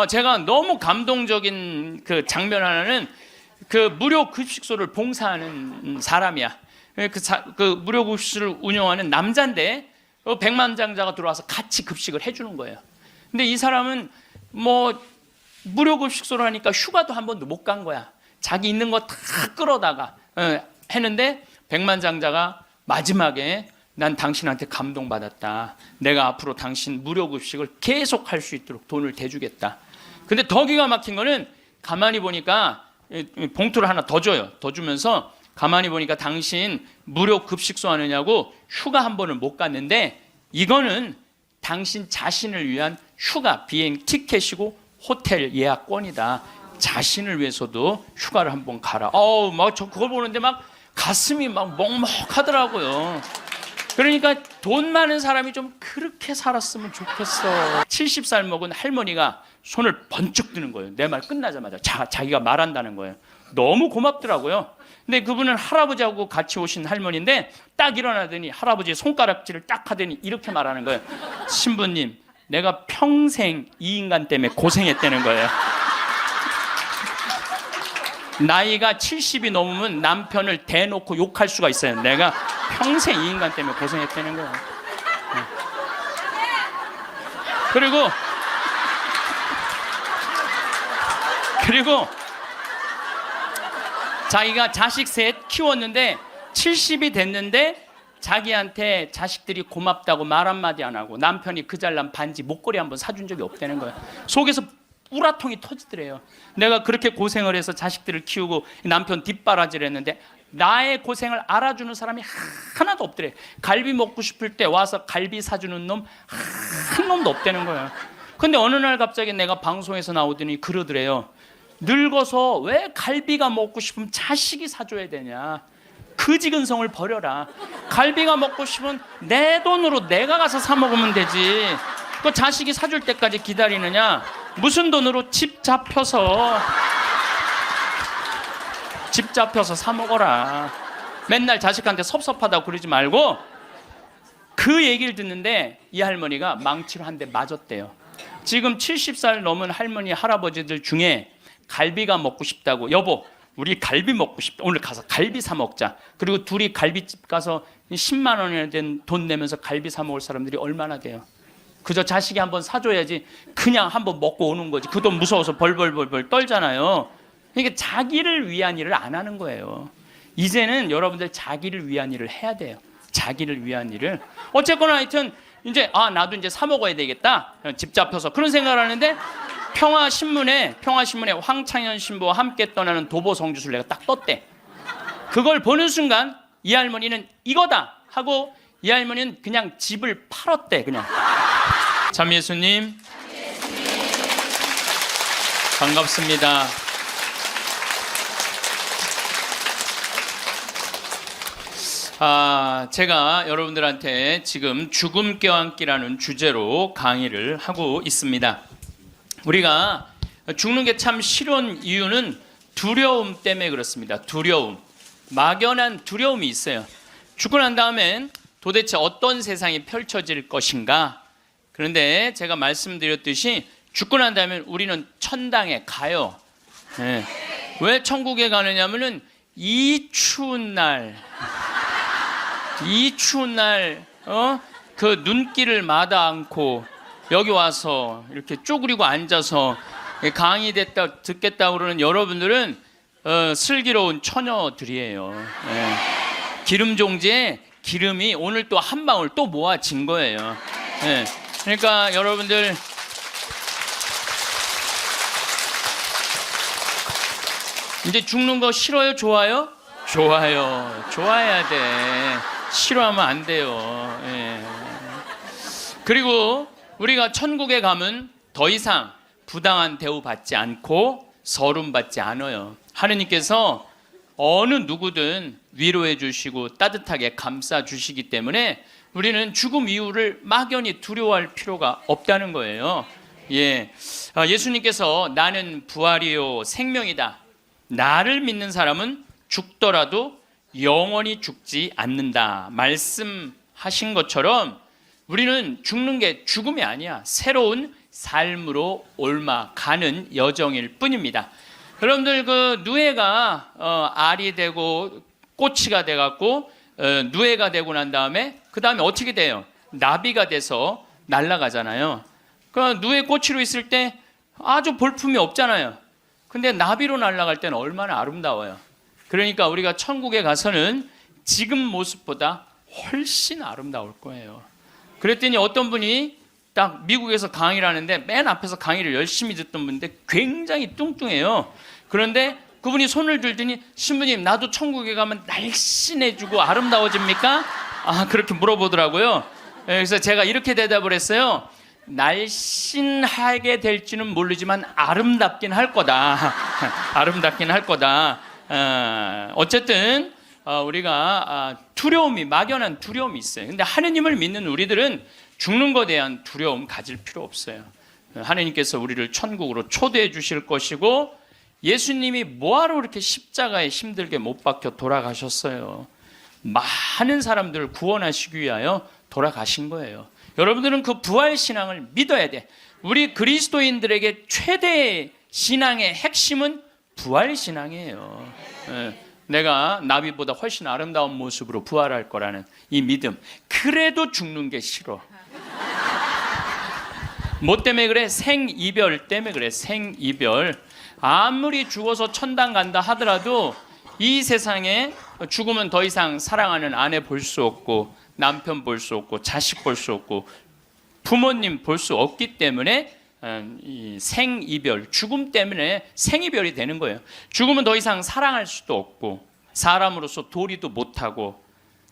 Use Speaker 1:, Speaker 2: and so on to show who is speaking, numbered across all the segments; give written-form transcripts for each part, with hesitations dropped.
Speaker 1: 제가 너무 감동적인 그 장면 하나는 그 무료 급식소를 봉사하는 사람이야. 그 무료 급식소를 운영하는 남자인데 백만장자가 들어와서 같이 급식을 해주는 거예요. 근데 이 사람은 뭐 무료 급식소를 하니까 휴가도 한 번도 못 간 거야. 자기 있는 거 다 끌어다가 했는데 백만장자가 마지막에 난 당신한테 감동받았다. 내가 앞으로 당신 무료 급식을 계속 할 수 있도록 돈을 대주겠다. 근데 더 기가 막힌 거는 가만히 보니까 봉투를 하나 더 줘요. 더 주면서 가만히 보니까 당신 무료 급식소 하느냐고 휴가 한 번을 못 갔는데 이거는 당신 자신을 위한 휴가 비행 티켓이고 호텔 예약권이다. 자신을 위해서도 휴가를 한번 가라. 막 저 그걸 보는데 막 가슴이 막 먹먹하더라고요. 그러니까 돈 많은 사람이 좀 그렇게 살았으면 좋겠어. 70살 먹은 할머니가 손을 번쩍 드는 거예요. 내 말 끝나자마자 자기가 말한다는 거예요. 너무 고맙더라고요. 근데 그분은 할아버지하고 같이 오신 할머니인데 딱 일어나더니 할아버지의 손가락질을 딱 하더니 이렇게 말하는 거예요. 신부님, 내가 평생 이 인간 때문에 고생했다는 거예요. 나이가 70이 넘으면 남편을 대놓고 욕할 수가 있어요. 내가 평생 이 인간 때문에 고생했다는 거예요. 그리고 자기가 자식 셋 키웠는데 70이 됐는데 자기한테 자식들이 고맙다고 말 한마디 안 하고 남편이 그 잘난 반지 목걸이 한번 사준 적이 없다는 거예요. 속에서 우라통이 터지더래요. 내가 그렇게 고생을 해서 자식들을 키우고 남편 뒷바라지를 했는데 나의 고생을 알아주는 사람이 하나도 없더래. 갈비 먹고 싶을 때 와서 갈비 사주는 놈 한 놈도 없다는 거예요. 근데 어느 날 갑자기 내가 방송에서 나오더니 그러더래요. 늙어서 왜 갈비가 먹고 싶으면 자식이 사줘야 되냐. 그지근성을 버려라. 갈비가 먹고 싶으면 내 돈으로 내가 가서 사 먹으면 되지. 그 자식이 사줄 때까지 기다리느냐. 무슨 돈으로 집 잡혀서 사 먹어라. 맨날 자식한테 섭섭하다고 그러지 말고. 그 얘기를 듣는데 이 할머니가 망치로 한 대 맞았대요. 지금 70살 넘은 할머니 할아버지들 중에 갈비가 먹고 싶다고, 여보 우리 갈비 먹고 싶다, 오늘 가서 갈비 사 먹자. 그리고 둘이 갈비집 가서 10만 원이나 된 돈 내면서 갈비 사 먹을 사람들이 얼마나 돼요? 그저 자식이 한번 사줘야지 그냥 한번 먹고 오는 거지. 그 돈 무서워서 벌벌 떨잖아요. 그러니까 자기를 위한 일을 안 하는 거예요. 이제는 여러분들 자기를 위한 일을 해야 돼요. 자기를 위한 일을. 어쨌거나 하여튼 이제 나도 이제 사 먹어야 되겠다. 집 잡혀서 그런 생각을 하는데 평화신문에 황창현 신부와 함께 떠나는 도보성주술 내가 딱 떴대. 그걸 보는 순간 이 할머니는 이거다 하고 이 할머니는 그냥 집을 팔았대. 그냥. 참 예수님 반갑습니다. 제가 여러분들한테 지금 죽음 껴안기라는 주제로 강의를 하고 있습니다. 우리가 죽는 게 참 싫은 이유는 두려움 때문에 그렇습니다. 두려움, 막연한 두려움이 있어요. 죽고 난 다음엔 도대체 어떤 세상이 펼쳐질 것인가. 그런데 제가 말씀드렸듯이 죽고 난 다음에 우리는 천당에 가요. 네. 왜 천국에 가느냐면은 이 추운 날 그 눈길을 마다 않고 여기 와서 이렇게 쪼그리고 앉아서 강의 듣겠다 그러는 여러분들은 슬기로운 처녀들이에요. 네. 기름 종지에 기름이 오늘 또 한 방울 또 모아진 거예요. 네. 그러니까 여러분들 이제 죽는 거 싫어요? 좋아요? 좋아요. 좋아야 돼. 싫어하면 안 돼요. 예. 그리고 우리가 천국에 가면 더 이상 부당한 대우 받지 않고 서름 받지 않아요. 하느님께서 어느 누구든 위로해 주시고 따뜻하게 감싸 주시기 때문에 우리는 죽음 이후를 막연히 두려워할 필요가 없다는 거예요. 예. 예수님께서 나는 부활이요 생명이다. 나를 믿는 사람은 죽더라도 영원히 죽지 않는다 말씀하신 것처럼 우리는 죽는 게 죽음이 아니야. 새로운 삶으로 옮아가는 여정일 뿐입니다. 여러분들 그 누에가 알이 되고 꼬치가 돼갖고 누에가 되고 난 다음에 그 다음에 어떻게 돼요? 나비가 돼서 날아가잖아요. 그 누에 꼬치로 있을 때 아주 볼품이 없잖아요. 근데 나비로 날아갈 때는 얼마나 아름다워요. 그러니까 우리가 천국에 가서는 지금 모습보다 훨씬 아름다울 거예요. 그랬더니 어떤 분이 딱 미국에서 강의를 하는데 맨 앞에서 강의를 열심히 듣던 분인데 굉장히 뚱뚱해요. 그런데 그분이 손을 들더니 신부님 나도 천국에 가면 날씬해지고 아름다워집니까? 그렇게 물어보더라고요. 그래서 제가 이렇게 대답을 했어요. 날씬하게 될지는 모르지만 아름답긴 할 거다. 아름답긴 할 거다. 어쨌든 우리가 두려움이 막연한 두려움이 있어요. 근데 하느님을 믿는 우리들은 죽는 것에 대한 두려움 가질 필요 없어요. 하느님께서 우리를 천국으로 초대해 주실 것이고 예수님이 뭐하러 그렇게 십자가에 힘들게 못 박혀 돌아가셨어요. 많은 사람들을 구원하시기 위하여 돌아가신 거예요. 여러분들은 그 부활 신앙을 믿어야 돼. 우리 그리스도인들에게 최대의 신앙의 핵심은 부활 신앙이에요. 내가 나비보다 훨씬 아름다운 모습으로 부활할 거라는 이 믿음. 그래도 죽는 게 싫어. 뭐 때문에 그래? 생이별 때문에 그래. 생이별. 아무리 죽어서 천당 간다 하더라도 이 세상에 죽으면 더 이상 사랑하는 아내 볼 수 없고 남편 볼 수 없고 자식 볼 수 없고 부모님 볼 수 없기 때문에 이 생이별, 죽음 때문에 생이별이 되는 거예요. 죽으면 더 이상 사랑할 수도 없고 사람으로서 도리도 못하고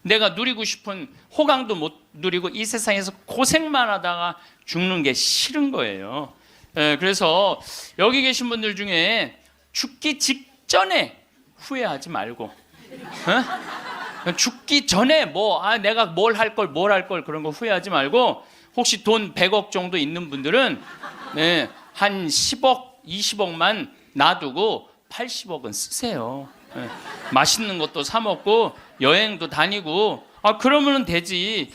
Speaker 1: 내가 누리고 싶은 호강도 못 누리고 이 세상에서 고생만 하다가 죽는 게 싫은 거예요. 그래서 여기 계신 분들 중에 죽기 직전에 후회하지 말고 죽기 전에 내가 뭘 할 걸 그런 거 후회하지 말고 혹시 돈 100억 정도 있는 분들은 한 10억, 20억만 놔두고 80억은 쓰세요. 맛있는 것도 사 먹고 여행도 다니고 그러면 되지.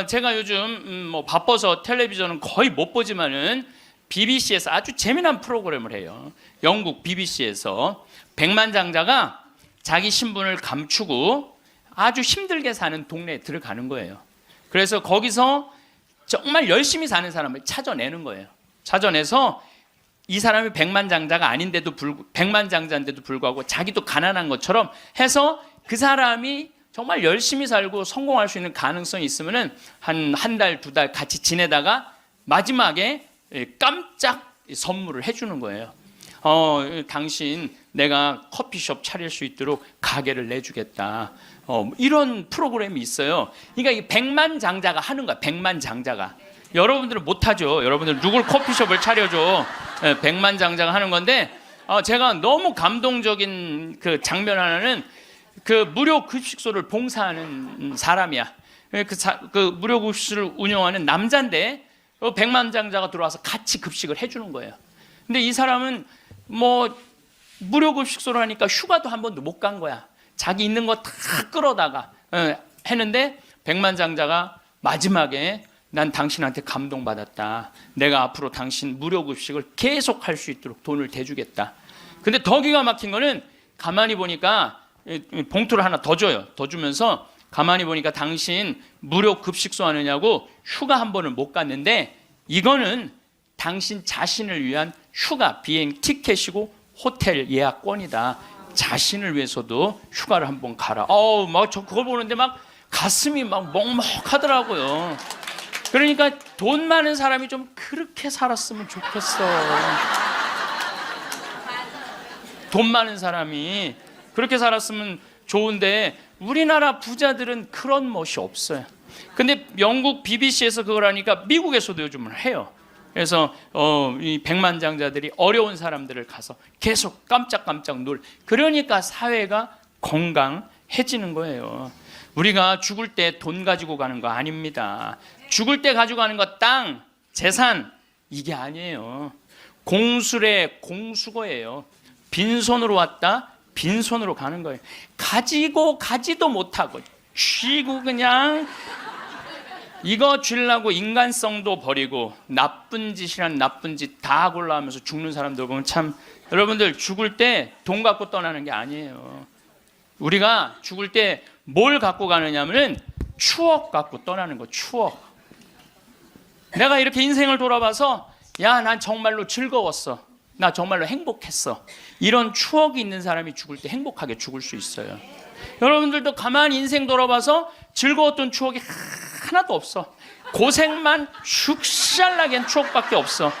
Speaker 1: 제가 요즘 바빠서 텔레비전은 거의 못 보지만은 BBC에서 아주 재미난 프로그램을 해요. 영국 BBC에서 백만장자가 자기 신분을 감추고 아주 힘들게 사는 동네에 들어가는 거예요. 그래서 거기서 정말 열심히 사는 사람을 찾아내는 거예요. 찾아내서 이 사람이 백만장자인데도 불구하고 자기도 가난한 것처럼 해서 그 사람이 정말 열심히 살고 성공할 수 있는 가능성이 있으면은 한 달, 2달 같이 지내다가 마지막에 깜짝 선물을 해주는 거예요. 당신 내가 커피숍 차릴 수 있도록 가게를 내주겠다. 이런 프로그램이 있어요. 그러니까 이 백만장자가 하는 거야. 백만장자가. 여러분들은 못하죠. 여러분들 누굴 커피숍을 차려줘. 백만장자가 하는 건데 제가 너무 감동적인 그 장면 하나는 그 무료 급식소를 봉사하는 사람이야. 그 무료 급식소를 운영하는 남자인데 백만장자가 들어와서 같이 급식을 해주는 거예요. 근데 이 사람은 무료 급식소를 하니까 휴가도 한 번도 못 간 거야. 자기 있는 거 다 끌어다가 했는데 백만장자가 마지막에 난 당신한테 감동받았다. 내가 앞으로 당신 무료 급식을 계속 할 수 있도록 돈을 대주겠다. 근데 더 기가 막힌 거는 가만히 보니까 봉투를 하나 더 줘요. 더 주면서 가만히 보니까 당신 무료 급식소 하느냐고 휴가 한 번을 못 갔는데 이거는 당신 자신을 위한 휴가 비행 티켓이고 호텔 예약권이다. 자신을 위해서도 휴가를 한번 가라. 저 그걸 보는데 막 가슴이 막 먹먹하더라고요. 그러니까 돈 많은 사람이 좀 그렇게 살았으면 좋겠어. 돈 많은 사람이 그렇게 살았으면 좋은데 우리나라 부자들은 그런 멋이 없어요. 근데 영국 BBC에서 그걸 하니까 미국에서도 요즘은 해요. 그래서 이 백만장자들이 어려운 사람들을 가서 계속 깜짝깜짝 그러니까 사회가 건강해지는 거예요. 우리가 죽을 때 돈 가지고 가는 거 아닙니다. 죽을 때 가지고 가는 거 땅, 재산 이게 아니에요. 공술의 공수거예요. 빈손으로 왔다 빈손으로 가는 거예요. 가지고 가지도 못하고 쥐고 그냥 이거 주려고 인간성도 버리고 나쁜 짓이란 나쁜 짓 다 골라하면서 죽는 사람들 보면 참, 여러분들 죽을 때 돈 갖고 떠나는 게 아니에요. 우리가 죽을 때 뭘 갖고 가느냐면은 추억 갖고 떠나는 거. 추억. 내가 이렇게 인생을 돌아봐서 야, 난 정말로 즐거웠어, 나 정말로 행복했어, 이런 추억이 있는 사람이 죽을 때 행복하게 죽을 수 있어요. 여러분들도 가만히 인생 돌아봐서 즐거웠던 추억이 하나도 없어. 고생만 슉샬나게 추억밖에 없어.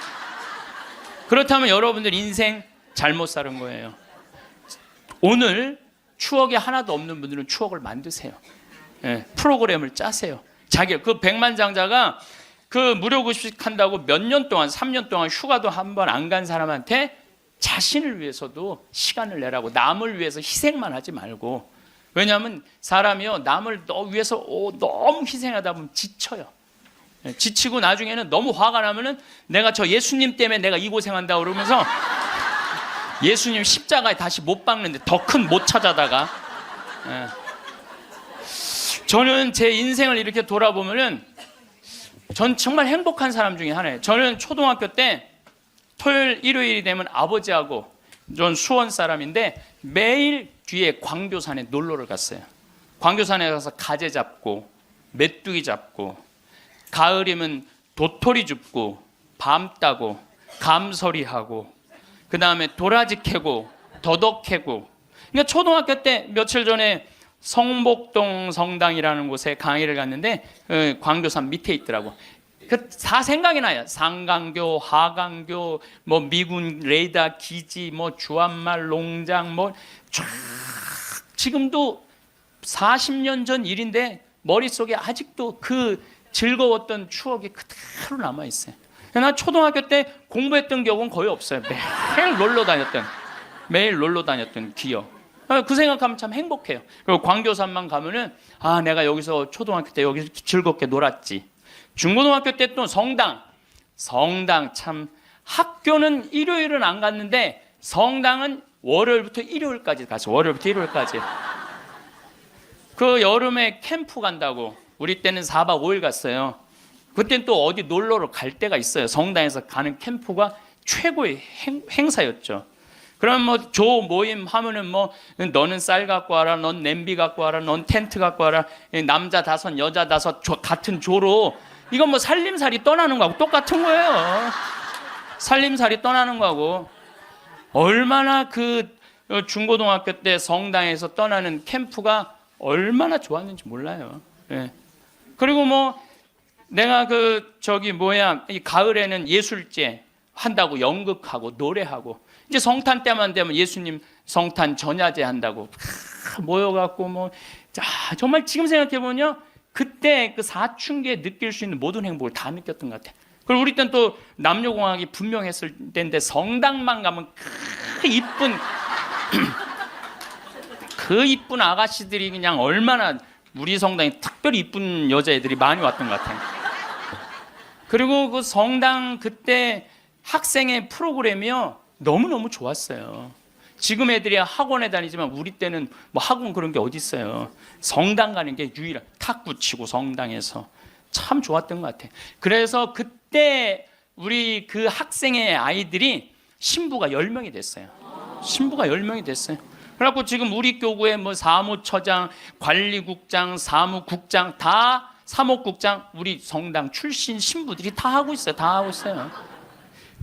Speaker 1: 그렇다면 여러분들 인생 잘못 사는 거예요. 오늘 추억이 하나도 없는 분들은 추억을 만드세요. 예, 프로그램을 짜세요. 자기 그 백만장자가 그 무료급식 한다고 몇 년 동안, 3년 동안 휴가도 한 번 안 간 사람한테 자신을 위해서도 시간을 내라고, 남을 위해서 희생만 하지 말고. 왜냐하면 사람이요, 남을 위해서 너무 희생하다 보면 지쳐요. 지치고 나중에는 너무 화가 나면은 내가 저 예수님 때문에 내가 이 고생한다 그러면서 예수님 십자가에 다시 못 박는데 더 큰 못 찾아다가. 저는 제 인생을 이렇게 돌아보면은 전 정말 행복한 사람 중에 하나예요. 저는 초등학교 때 토요일, 일요일이 되면 아버지하고, 전 수원 사람인데 매일 뒤에 광교산에 놀러를 갔어요. 광교산에 가서 가재 잡고 메뚜기 잡고, 가을이면 도토리 줍고 밤 따고 감서리하고, 그 다음에 도라지 캐고 더덕 캐고. 그러니까 초등학교 때 며칠 전에 성복동 성당이라는 곳에 강의를 갔는데 광교산 밑에 있더라고. 그 다 생각이 나요. 상강교, 하강교, 뭐 미군 레이더 기지, 뭐 주한말 농장, 뭐 쫙 지금도 40년 전 일인데 머릿속에 아직도 그 즐거웠던 추억이 그대로 남아 있어요. 나 초등학교 때 공부했던 기억은 거의 없어요. 매일 놀러 다녔던 기억. 그 생각하면 참 행복해요. 그리고 광교산만 가면은 아, 내가 여기서 초등학교 때 여기서 즐겁게 놀았지. 중고등학교 때 또 성당 참, 학교는 일요일은 안 갔는데 성당은 월요일부터 일요일까지 갔어요. 월요일부터 일요일까지. 그 여름에 캠프 간다고 우리 때는 4박 5일 갔어요. 그때는 또 어디 놀러를 갈 때가 있어요. 성당에서 가는 캠프가 최고의 행사였죠. 그럼 뭐 조 모임 하면은 뭐 너는 쌀 갖고 와라, 넌 냄비 갖고 와라, 넌 텐트 갖고 와라, 남자 5 여자 5 같은 조로, 이건 뭐 살림살이 떠나는 거하고 똑같은 거예요. 살림살이 떠나는 거하고. 얼마나 그 중고등학교 때 성당에서 떠나는 캠프가 얼마나 좋았는지 몰라요. 예. 그리고 뭐 내가 이 가을에는 예술제 한다고 연극하고 노래하고, 이제 성탄 때만 되면 예수님 성탄 전야제 한다고 모여갖고 뭐, 정말 지금 생각해보면 그때 그 사춘기에 느낄 수 있는 모든 행복을 다 느꼈던 것 같아요. 그리고 우리 때는 또 남녀공학이 분명했을 때인데 성당만 가면 그 이쁜 아가씨들이 그냥 얼마나, 우리 성당에 특별히 이쁜 여자애들이 많이 왔던 것 같아요. 그리고 그 성당 그때 학생의 프로그램이요, 너무너무 좋았어요. 지금 애들이 학원에 다니지만 우리 때는 뭐 학원 그런 게 어디 있어요. 성당 가는 게 유일한, 탁구 치고 성당에서 참 좋았던 것 같아요. 그래서 그때 우리 그 학생의 아이들이 신부가 10명이 됐어요. 신부가 10명이 됐어요. 그래갖고 지금 우리 교구에 뭐 사무처장, 관리국장, 사무국장, 다 사목국장, 우리 성당 출신 신부들이 다 하고 있어요. 다 하고 있어요.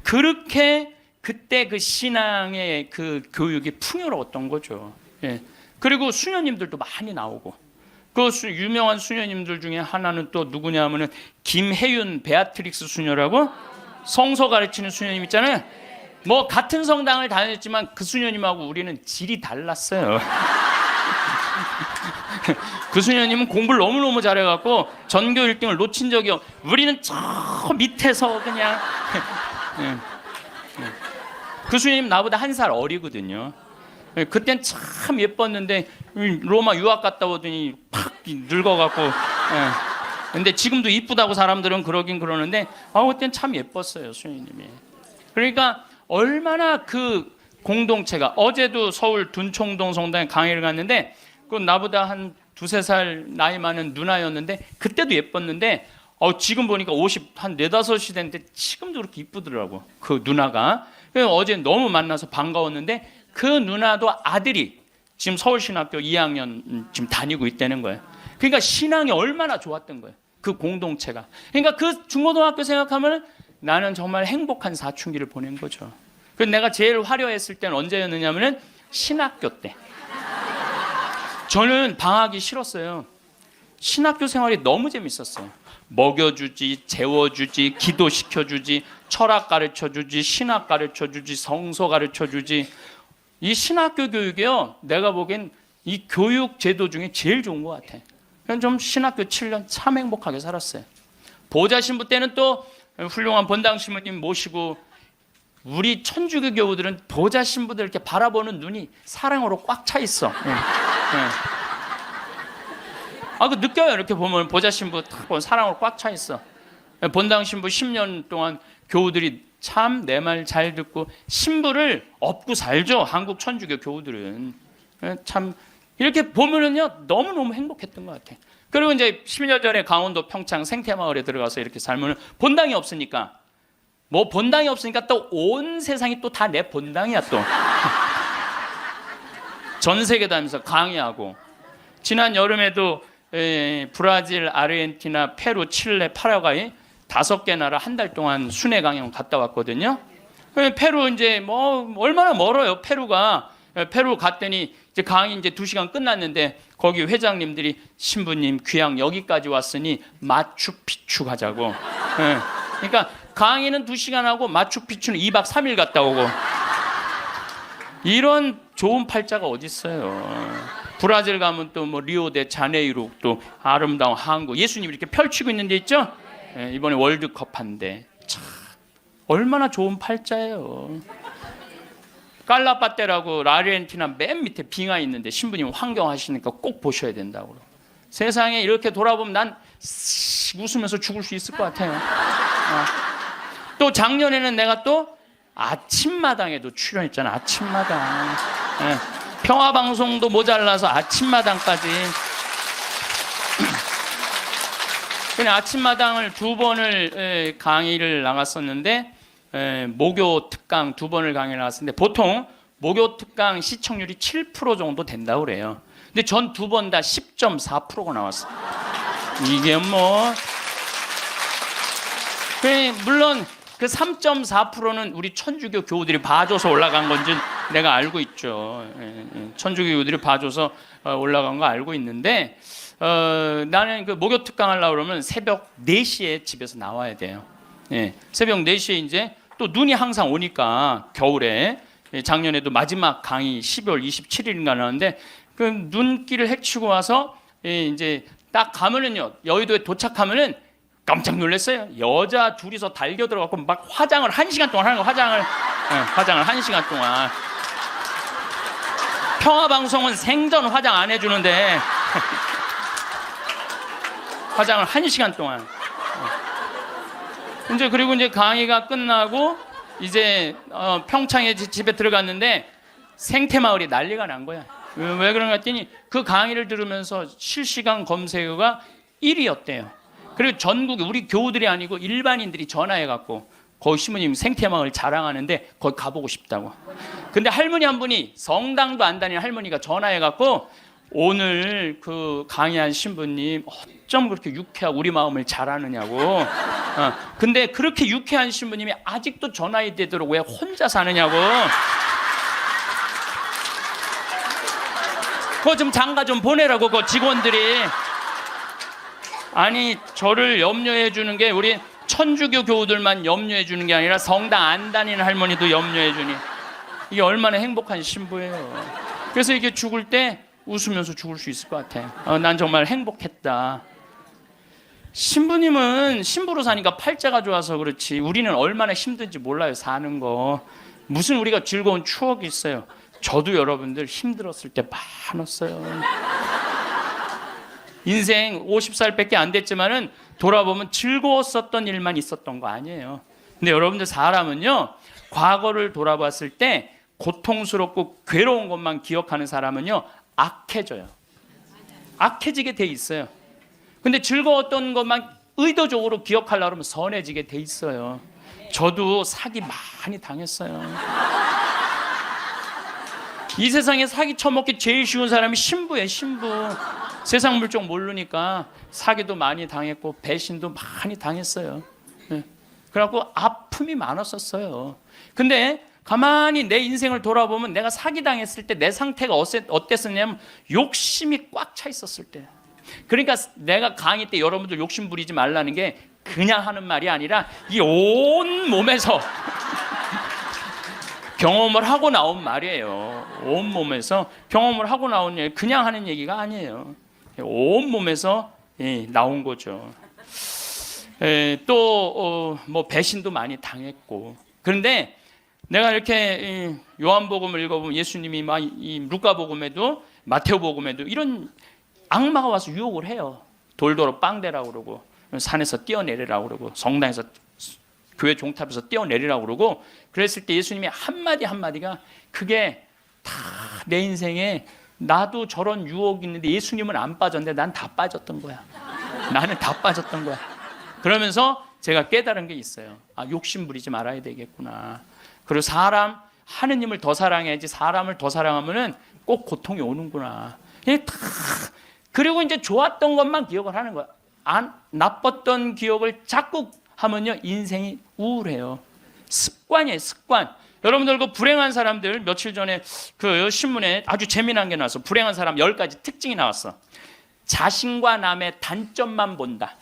Speaker 1: 그렇게 그때 그 신앙의 그 교육이 풍요로웠던 거죠. 예. 그리고 수녀님들도 많이 나오고, 그 유명한 수녀님들 중에 하나는 또 누구냐면은 김혜윤 베아트릭스 수녀라고, 성서 가르치는 수녀님 있잖아요. 뭐 같은 성당을 다녔지만 그 수녀님하고 우리는 질이 달랐어요. 그 수녀님은 공부를 너무너무 잘해갖고 전교 1등을 놓친 적이 우리는 저 밑에서 그냥 그 수녀님 나보다 1살 어리거든요. 그땐 참 예뻤는데 로마 유학 갔다 오더니 팍 늙어갖고. 근데 지금도 이쁘다고 사람들은 그러긴 그러는데 그땐 참 예뻤어요, 수녀님이. 그러니까 얼마나 그 공동체가, 어제도 서울 둔총동 성당에 강의를 갔는데 그 나보다 한 2-3살 나이 많은 누나였는데 그때도 예뻤는데 지금 보니까 50, 한 4, 5이 됐는데 지금도 그렇게 이쁘더라고. 그 누나가. 어제 너무 만나서 반가웠는데 그 누나도 아들이 지금 서울신학교 2학년 지금 다니고 있다는 거예요. 그러니까 신앙이 얼마나 좋았던 거예요. 그 공동체가. 그러니까 그 중고등학교 생각하면 나는 정말 행복한 사춘기를 보낸 거죠. 그래서 내가 제일 화려했을 때는 언제였느냐면은 신학교 때. 저는 방학이 싫었어요. 신학교 생활이 너무 재밌었어요. 먹여주지, 재워주지, 기도시켜주지, 철학 가르쳐주지, 신학 가르쳐주지, 성서 가르쳐주지. 이 신학교 교육이요, 내가 보기엔 이 교육 제도 중에 제일 좋은 것 같아. 그냥 좀 신학교 7년 참 행복하게 살았어요. 보좌 신부 때는 또 훌륭한 본당 신부님 모시고, 우리 천주교 교우들은 보좌 신부들 이렇게 바라보는 눈이 사랑으로 꽉 차 있어. 네. 그 느껴요. 이렇게 보면 보좌 신부 딱 보면 사랑으로 꽉 차 있어. 본당 신부 10년 동안 교우들이 참 내 말 잘 듣고 신부를 업고 살죠. 한국 천주교 교우들은. 참 이렇게 보면은요 너무너무 행복했던 것 같아. 그리고 이제 10년 전에 강원도 평창 생태마을에 들어가서 이렇게 살면 본당이 없으니까, 본당이 없으니까 또 온 세상이 또 다 내 본당이야 또. 전 세계 다니면서 강의하고, 지난 여름에도 브라질, 아르헨티나, 페루, 칠레, 파라과이 5개 나라 한 달 동안 순회 강연 갔다 왔거든요. 페루 이제 얼마나 멀어요. 페루 갔더니 이제 강의 이제 2시간 끝났는데 거기 회장님들이 신부님 귀향 여기까지 왔으니 마추픽추 가자고. 그러니까 강의는 2시간 하고 마추픽추는 2박 3일 갔다 오고. 이런 좋은 팔자가 어디 있어요. 브라질 가면 또 리오데 자네이루 또 아름다운 항구, 예수님이 이렇게 펼치고 있는 데 있죠. 이번에 월드컵 한데 참 얼마나 좋은 팔자예요. 깔라파테라고 아르헨티나 맨 밑에 빙하 있는데 신부님 환경하시니까 꼭 보셔야 된다고. 세상에 이렇게 돌아보면 난 웃으면서 죽을 수 있을 것 같아요. 또 작년에는 내가 또 아침마당에도 출연했잖아. 아침마당. 평화방송도 모자라서 아침마당까지. 그냥 아침마당을 2번을 강의를 나갔었는데, 목요 특강 2번을 강의를 나갔었는데, 보통 목요 특강 시청률이 7% 정도 된다고 그래요. 근데 전 2번 다 10.4%가 나왔어요. 이게 물론 그 3.4%는 우리 천주교 교우들이 봐줘서 올라간 건지 내가 알고 있죠. 천주교 교우들이 봐줘서 올라간 거 알고 있는데, 나는 그 목요 특강 하려고 그러면 새벽 4시에 집에서 나와야 돼요. 새벽 4시에 이제 또 눈이 항상 오니까 겨울에, 작년에도 마지막 강의 12월 27일인가 나왔는데 그 눈길을 헤치고 와서 이제 딱 가면은요, 여의도에 도착하면은 깜짝 놀랐어요. 여자 둘이서 달겨 들어가고 막 화장을 1시간 동안 하는 거. 화장을 1시간 동안. 평화방송은 생전 화장 안 해주는데 화장을 1시간 동안. 그리고 이제 강의가 끝나고 이제 평창에 집에 들어갔는데 생태마을이 난리가 난 거야. 왜 그런가 했더니 그 강의를 들으면서 실시간 검색어가 1위였대요. 그리고 전국에 우리 교우들이 아니고 일반인들이 전화해갖고 거기 신부님 생태마을 자랑하는데 거기 가보고 싶다고. 근데 할머니 한 분이, 성당도 안 다니는 할머니가 전화해갖고 오늘 그 강의한 신부님 어쩜 그렇게 유쾌하고 우리 마음을 잘 아느냐고. 근데 그렇게 유쾌한 신부님이 아직도 전화해 되도록 왜 혼자 사느냐고. 그거 좀 장가 좀 보내라고, 그 직원들이. 아니, 저를 염려해 주는 게 우리 천주교 교우들만 염려해 주는 게 아니라 성당 안 다니는 할머니도 염려해 주니 이게 얼마나 행복한 신부예요. 그래서 이게 죽을 때 웃으면서 죽을 수 있을 것 같아요. 난 정말 행복했다. 신부님은 신부로 사니까 팔자가 좋아서 그렇지 우리는 얼마나 힘든지 몰라요. 사는 거. 무슨 우리가 즐거운 추억이 있어요. 저도 여러분들 힘들었을 때 많았어요. 인생 50살밖에 안 됐지만은 돌아보면 즐거웠었던 일만 있었던 거 아니에요. 근데 여러분들 사람은요, 과거를 돌아봤을 때 고통스럽고 괴로운 것만 기억하는 사람은요, 악해져요. 악해지게 돼 있어요. 근데 즐거웠던 것만 의도적으로 기억하려고 하면 선해지게 돼 있어요. 저도 사기 많이 당했어요. 이 세상에 사기 쳐먹기 제일 쉬운 사람이 신부예요, 신부. 세상 물정 모르니까 사기도 많이 당했고 배신도 많이 당했어요. 그래갖고 아픔이 많았었어요. 근데 가만히 내 인생을 돌아보면 내가 사기당했을 때 내 상태가 어땠었냐면 욕심이 꽉 차 있었을 때. 그러니까 내가 강의 때 여러분들 욕심 부리지 말라는 게 그냥 하는 말이 아니라 이 온 몸에서 경험을 하고 나온 말이에요. 온 몸에서 경험을 하고 나온 얘기, 그냥 하는 얘기가 아니에요. 온 몸에서 나온 거죠. 또 뭐 배신도 많이 당했고. 그런데 내가 이렇게 요한복음을 읽어보면 예수님이 막 이 루카복음에도 마테오복음에도 이런 악마가 와서 유혹을 해요. 돌도로 빵대라고 그러고 산에서 뛰어내리라고 그러고 성당에서 교회 종탑에서 뛰어내리라고 그러고 그랬을 때 예수님이 한마디 한마디가 그게 다 내 인생에 나도 저런 유혹이 있는데 예수님은 안 빠졌는데 난 다 빠졌던 거야. 나는 다 빠졌던 거야. 그러면서 제가 깨달은 게 있어요. 아, 욕심 부리지 말아야 되겠구나. 그리고 하느님을 더 사랑해야지 사람을 더 사랑하면은 꼭 고통이 오는구나. 그리고 이제 좋았던 것만 기억을 하는 거야. 나빴던 기억을 자꾸 하면요 인생이 우울해요. 습관이에요, 습관. 여러분들 그 불행한 사람들 며칠 전에 그 신문에 아주 재미난 게 나왔어. 불행한 사람 10가지 특징이 나왔어. 자신과 남의 단점만 본다.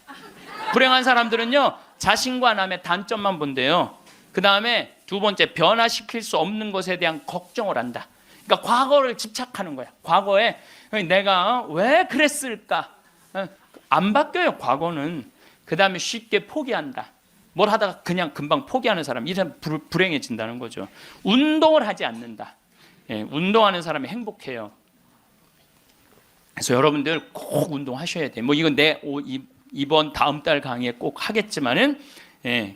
Speaker 1: 불행한 사람들은요 자신과 남의 단점만 본대요. 그 다음에 두 번째, 변화시킬 수 없는 것에 대한 걱정을 한다. 그러니까 과거를 집착하는 거야. 과거에 내가 왜 그랬을까? 안 바뀌어요, 과거는. 그 다음에 쉽게 포기한다. 뭘 하다가 그냥 금방 포기하는 사람, 이 사람 불행해진다는 거죠. 운동을 하지 않는다. 운동하는 사람이 행복해요. 그래서 여러분들 꼭 운동하셔야 돼요. 뭐 이건 이번 다음 달 강의에 꼭 하겠지만은,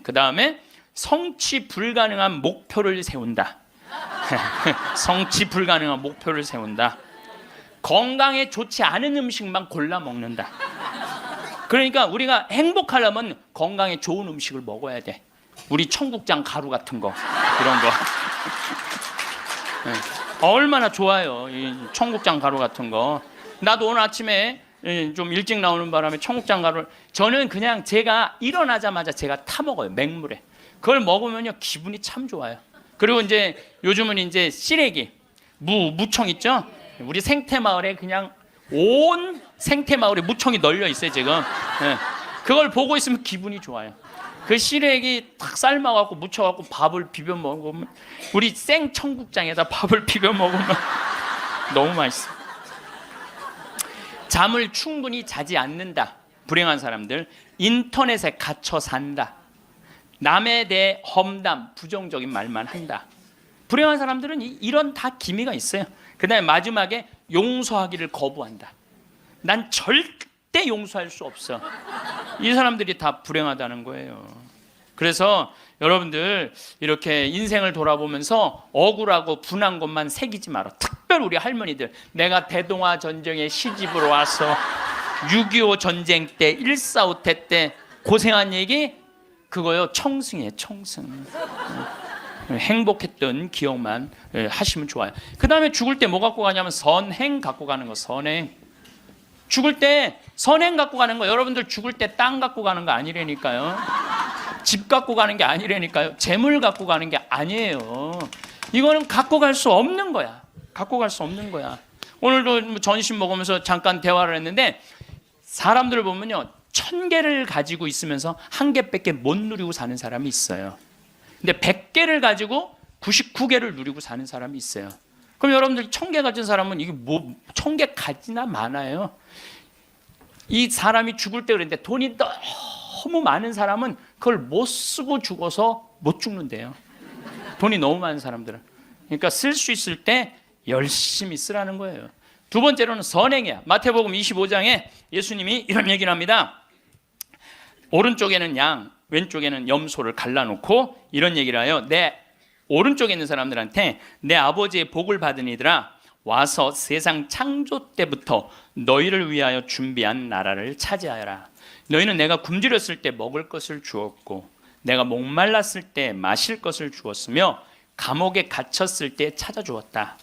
Speaker 1: 그 다음에 성취 불가능한 목표를 세운다. 성취 불가능한 목표를 세운다. 건강에 좋지 않은 음식만 골라 먹는다. 그러니까 우리가 행복하려면 건강에 좋은 음식을 먹어야 돼. 우리 청국장 가루 같은 거 이런 거 얼마나 좋아요. 이 청국장 가루 같은 거. 나도 오늘 아침에 좀 일찍 나오는 바람에 청국장 가루를 저는 그냥 제가 일어나자마자 제가 타 먹어요. 맹물에. 그걸 먹으면요 기분이 참 좋아요. 그리고 이제 요즘은 이제 시래기 무청 있죠? 우리 생태마을에 그냥 온 생태마을에 무청이 널려 있어요 지금. 그걸 보고 있으면 기분이 좋아요. 그 시래기 탁 삶아갖고 무쳐갖고 밥을 비벼 먹으면 우리 생 청국장에다 밥을 비벼 먹으면 너무 맛있어. 잠을 충분히 자지 않는다. 불행한 사람들. 인터넷에 갇혀 산다. 남에 대해 험담, 부정적인 말만 한다. 불행한 사람들은 이런 다 기미가 있어요. 그 다음에 마지막에 용서하기를 거부한다. 난 절대 용서할 수 없어. 이 사람들이 다 불행하다는 거예요. 그래서 여러분들 이렇게 인생을 돌아보면서 억울하고 분한 것만 새기지 마라. 특별히 우리 할머니들, 내가 대동아 전쟁에 시집으로 와서 6.25 전쟁 때 1.4.5태 때 고생한 얘기 그거요 청승이에요. 청승. 행복했던 기억만 하시면 좋아요. 그 다음에 죽을 때 뭐 갖고 가냐면 선행 갖고 가는 거. 선행. 죽을 때 선행 갖고 가는 거. 여러분들 죽을 때 땅 갖고 가는 거 아니라니까요. 집 갖고 가는 게 아니라니까요. 재물 갖고 가는 게 아니에요. 이거는 갖고 갈 수 없는 거야. 갖고 갈 수 없는 거야. 오늘도 전심 먹으면서 잠깐 대화를 했는데 사람들을 보면요 1000개를 가지고 있으면서 1개밖에 못 누리고 사는 사람이 있어요. 근데 100개를 가지고 99개를 누리고 사는 사람이 있어요. 그럼 여러분들 1000개 가진 사람은 이게 뭐 1000개 가지나 많아요. 이 사람이 죽을 때 그랬는데 돈이 너무 많은 사람은 그걸 못 쓰고 죽어서 못 죽는데요. 돈이 너무 많은 사람들은. 그러니까 쓸 수 있을 때 열심히 쓰라는 거예요. 두 번째로는 선행이야. 마태복음 25장에 예수님이 이런 얘기를 합니다. 오른쪽에는 양, 왼쪽에는 염소를 갈라놓고 이런 얘기를 해요. 내 오른쪽에 있는 사람들한테 내 아버지의 복을 받은 이들아 와서 세상 창조 때부터 너희를 위하여 준비한 나라를 차지하여라. 너희는 내가 굶주렸을 때 먹을 것을 주었고 내가 목말랐을 때 마실 것을 주었으며 감옥에 갇혔을 때 찾아주었다.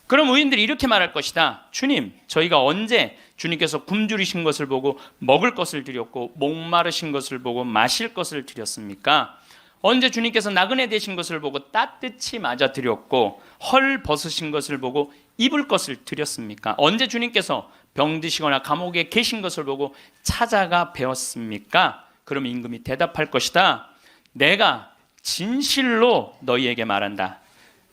Speaker 1: 그럼 의인들이 이렇게 말할 것이다. 주님, 저희가 언제 주님께서 굶주리신 것을 보고 먹을 것을 드렸고 목마르신 것을 보고 마실 것을 드렸습니까? 언제 주님께서 나그네 되신 것을 보고 따뜻히 맞아 드렸고 헐 벗으신 것을 보고 입을 것을 드렸습니까? 언제 주님께서 병드시거나 감옥에 계신 것을 보고 찾아가 배웠습니까? 그럼 임금이 대답할 것이다. 내가 진실로 너희에게 말한다.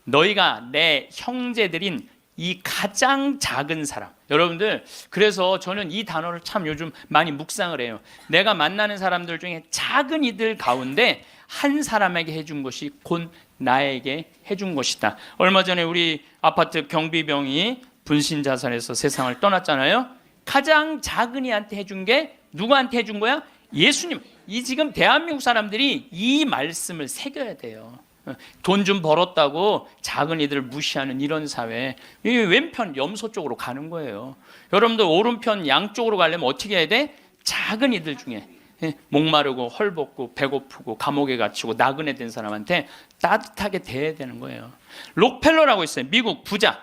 Speaker 1: 너희가 내 형제들인 이 가장 작은 사람. 여러분들, 그래서 저는 이 단어를 참 요즘 많이 묵상을 해요. 내가 만나는 사람들 중에 작은 이들 가운데 한 사람에게 해준 것이 곧 나에게 해준 것이다. 얼마 전에 우리 아파트 경비병이 분신 자살해서 세상을 떠났잖아요. 가장 작은 이한테 해준 게 누구한테 해준 거야? 예수님. 이 지금 대한민국 사람들이 이 말씀을 새겨야 돼요. 돈 좀 벌었다고 작은 이들을 무시하는 이런 사회, 이 왼편 염소 쪽으로 가는 거예요. 여러분들 오른편 양쪽으로 가려면 어떻게 해야 돼? 작은 이들 중에 목마르고 헐벗고 배고프고 감옥에 갇히고 나그네 된 사람한테 따뜻하게 대해야 되는 거예요. 록펠러라고 있어요. 미국 부자.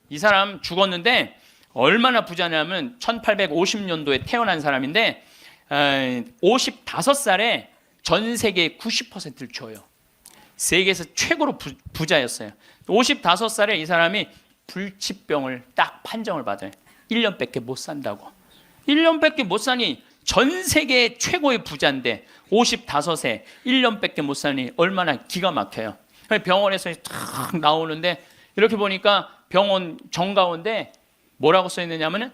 Speaker 1: 이 사람 죽었는데 얼마나 부자냐면 1850년도에 태어난 사람인데 55살에 전 세계의 90%를 줘요. 세계에서 최고로 부자였어요. 55살에 이 사람이 불치병을 딱 판정을 받아요. 1년밖에 못 산다고. 1년밖에 못 사니 전 세계 최고의 부자인데 55세 1년밖에 못 사니 얼마나 기가 막혀요. 병원에서 탁 나오는데 이렇게 보니까 병원 정가운데 뭐라고 써 있느냐면은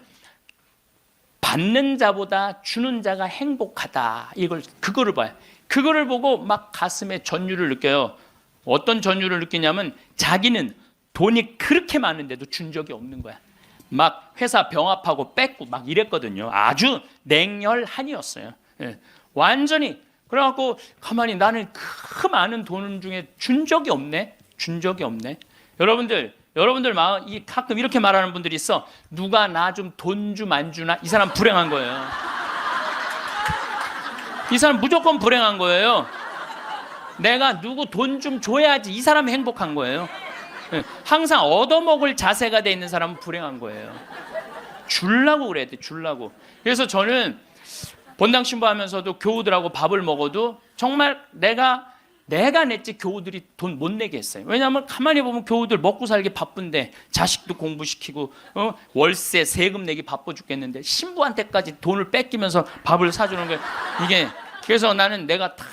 Speaker 1: 받는 자보다 주는 자가 행복하다. 그거를 봐요. 그거를 보고 막 가슴에 전율을 느껴요. 어떤 전율을 느끼냐면 자기는 돈이 그렇게 많은데도 준 적이 없는 거야. 막 회사 병합하고 뺏고 막 이랬거든요. 아주 냉혈한이었어요. 예. 완전히. 그래갖고 가만히 나는 그 많은 돈 중에 준 적이 없네. 준 적이 없네. 여러분들 마음 가끔 이렇게 말하는 분들이 있어. 누가 나 좀 돈 좀 안 주나? 이 사람 불행한 거예요. 이 사람 무조건 불행한 거예요. 내가 누구 돈 좀 줘야지 이 사람이 행복한 거예요. 항상 얻어먹을 자세가 돼 있는 사람은 불행한 거예요. 주려고 그래야 돼. 주려고. 그래서 저는 본당 신부하면서도 교우들하고 밥을 먹어도 정말 내가 냈지 교우들이 돈 못 내게 했어요. 왜냐하면 가만히 보면 교우들 먹고 살기 바쁜데 자식도 공부시키고 월세 세금 내기 바빠 죽겠는데 신부한테까지 돈을 뺏기면서 밥을 사주는 거예요. 이게 그래서 나는 내가 다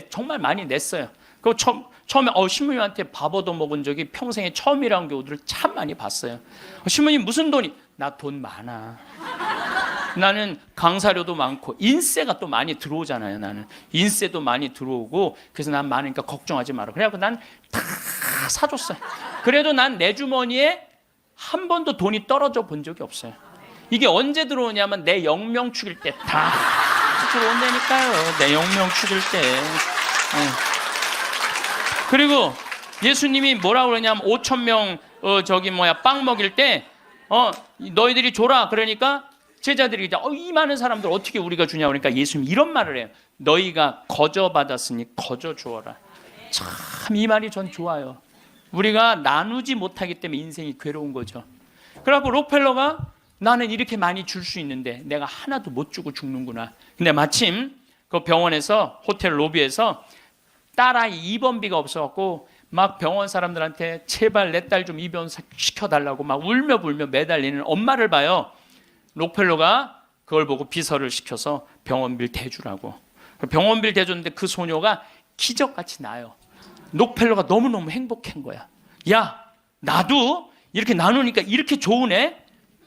Speaker 1: 정말 많이 냈어요. 그 처음에 신부님한테 밥 얻어 먹은 적이 평생에 처음이라는 교우들을 참 많이 봤어요. 신부님 무슨 돈이? 나 돈 많아. 나는 강사료도 많고 인세가 또 많이 들어오잖아요. 나는 인세도 많이 들어오고 그래서 난 많으니까 걱정하지 마라. 그래갖고 난 다 사줬어요. 그래도 난 내 주머니에 한 번도 돈이 떨어져 본 적이 없어요. 이게 언제 들어오냐면 내 영명 죽일 때 다 들어온다니까요. 내 영명 죽일 때. 그리고 예수님이 뭐라고 그러냐면 5,000명 빵 먹일 때 너희들이 줘라. 그러니까 제자들이 이제 이 많은 사람들 어떻게 우리가 주냐 그러니까 예수님이 이런 말을 해요. 너희가 거저 받았으니 거저 주어라. 참 이 말이 전 좋아요. 우리가 나누지 못하기 때문에 인생이 괴로운 거죠. 그래갖고 록펠러가 나는 이렇게 많이 줄 수 있는데 내가 하나도 못 주고 죽는구나. 근데 마침 그 병원에서 호텔 로비에서 딸아이 입원비가 없어갖고 막 병원 사람들한테 제발 내 딸 좀 입원 시켜달라고 막 울며 불며 매달리는 엄마를 봐요. 록펠러가 그걸 보고 비서를 시켜서 병원비를 대주라고. 병원비를 대줬는데 그 소녀가 기적같이 나요. 록펠러가 너무너무 행복한 거야. 야, 나도 이렇게 나누니까 이렇게 좋으네.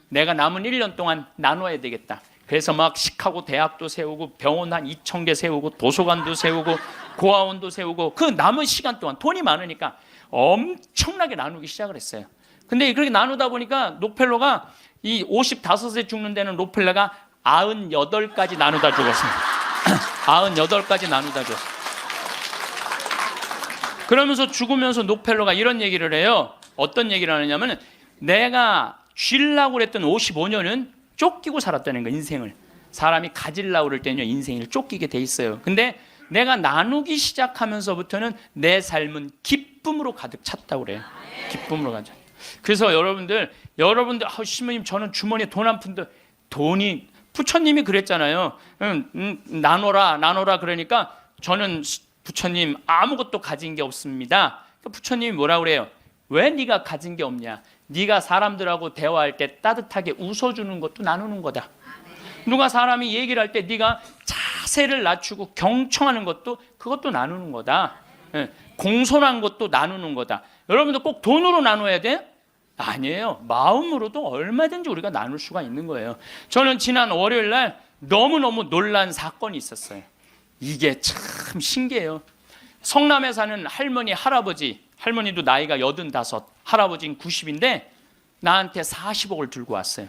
Speaker 1: 내가 남은 1년 동안 나눠야 되겠다. 그래서 막 시카고 대학도 세우고 병원 한 2,000개 세우고 도서관도 세우고 고아원도 세우고 그 남은 시간 동안 돈이 많으니까 엄청나게 나누기 시작을 했어요. 근데 그렇게 나누다 보니까 록펠러가 이 55세 죽는 데는 록펠러가 98까지 나누다 죽었습니다. 98까지 나누다 죽었어요. 그러면서 죽으면서 록펠러가 이런 얘기를 해요. 어떤 얘기를 하느냐면 내가 쉬려고 그랬던 55년은 쫓기고 살았다는 거야. 인생을 사람이 가지려고 그럴 때는요, 인생을 쫓기게 돼 있어요. 근데 내가 나누기 시작하면서부터는 내 삶은 기쁨으로 가득 찼다고 그래요. 기쁨으로 가득. 그래서 여러분들 신부님 저는 주머니에 돈 한 푼도, 돈이, 부처님이 그랬잖아요. 나눠라 그러니까 저는 부처님 아무것도 가진 게 없습니다. 부처님이 뭐라 그래요? 왜 네가 가진 게 없냐? 네가 사람들하고 대화할 때 따뜻하게 웃어주는 것도 나누는 거다. 누가 사람이 얘기를 할 때 네가 자세를 낮추고 경청하는 것도, 그것도 나누는 거다. 공손한 것도 나누는 거다. 여러분들 꼭 돈으로 나눠야 돼? 아니에요. 마음으로도 얼마든지 우리가 나눌 수가 있는 거예요. 저는 지난 월요일 날 너무너무 놀란 사건이 있었어요. 이게 참 신기해요. 성남에 사는 할머니, 할머니도 나이가 85, 할아버지는 90인데 나한테 40억을 들고 왔어요.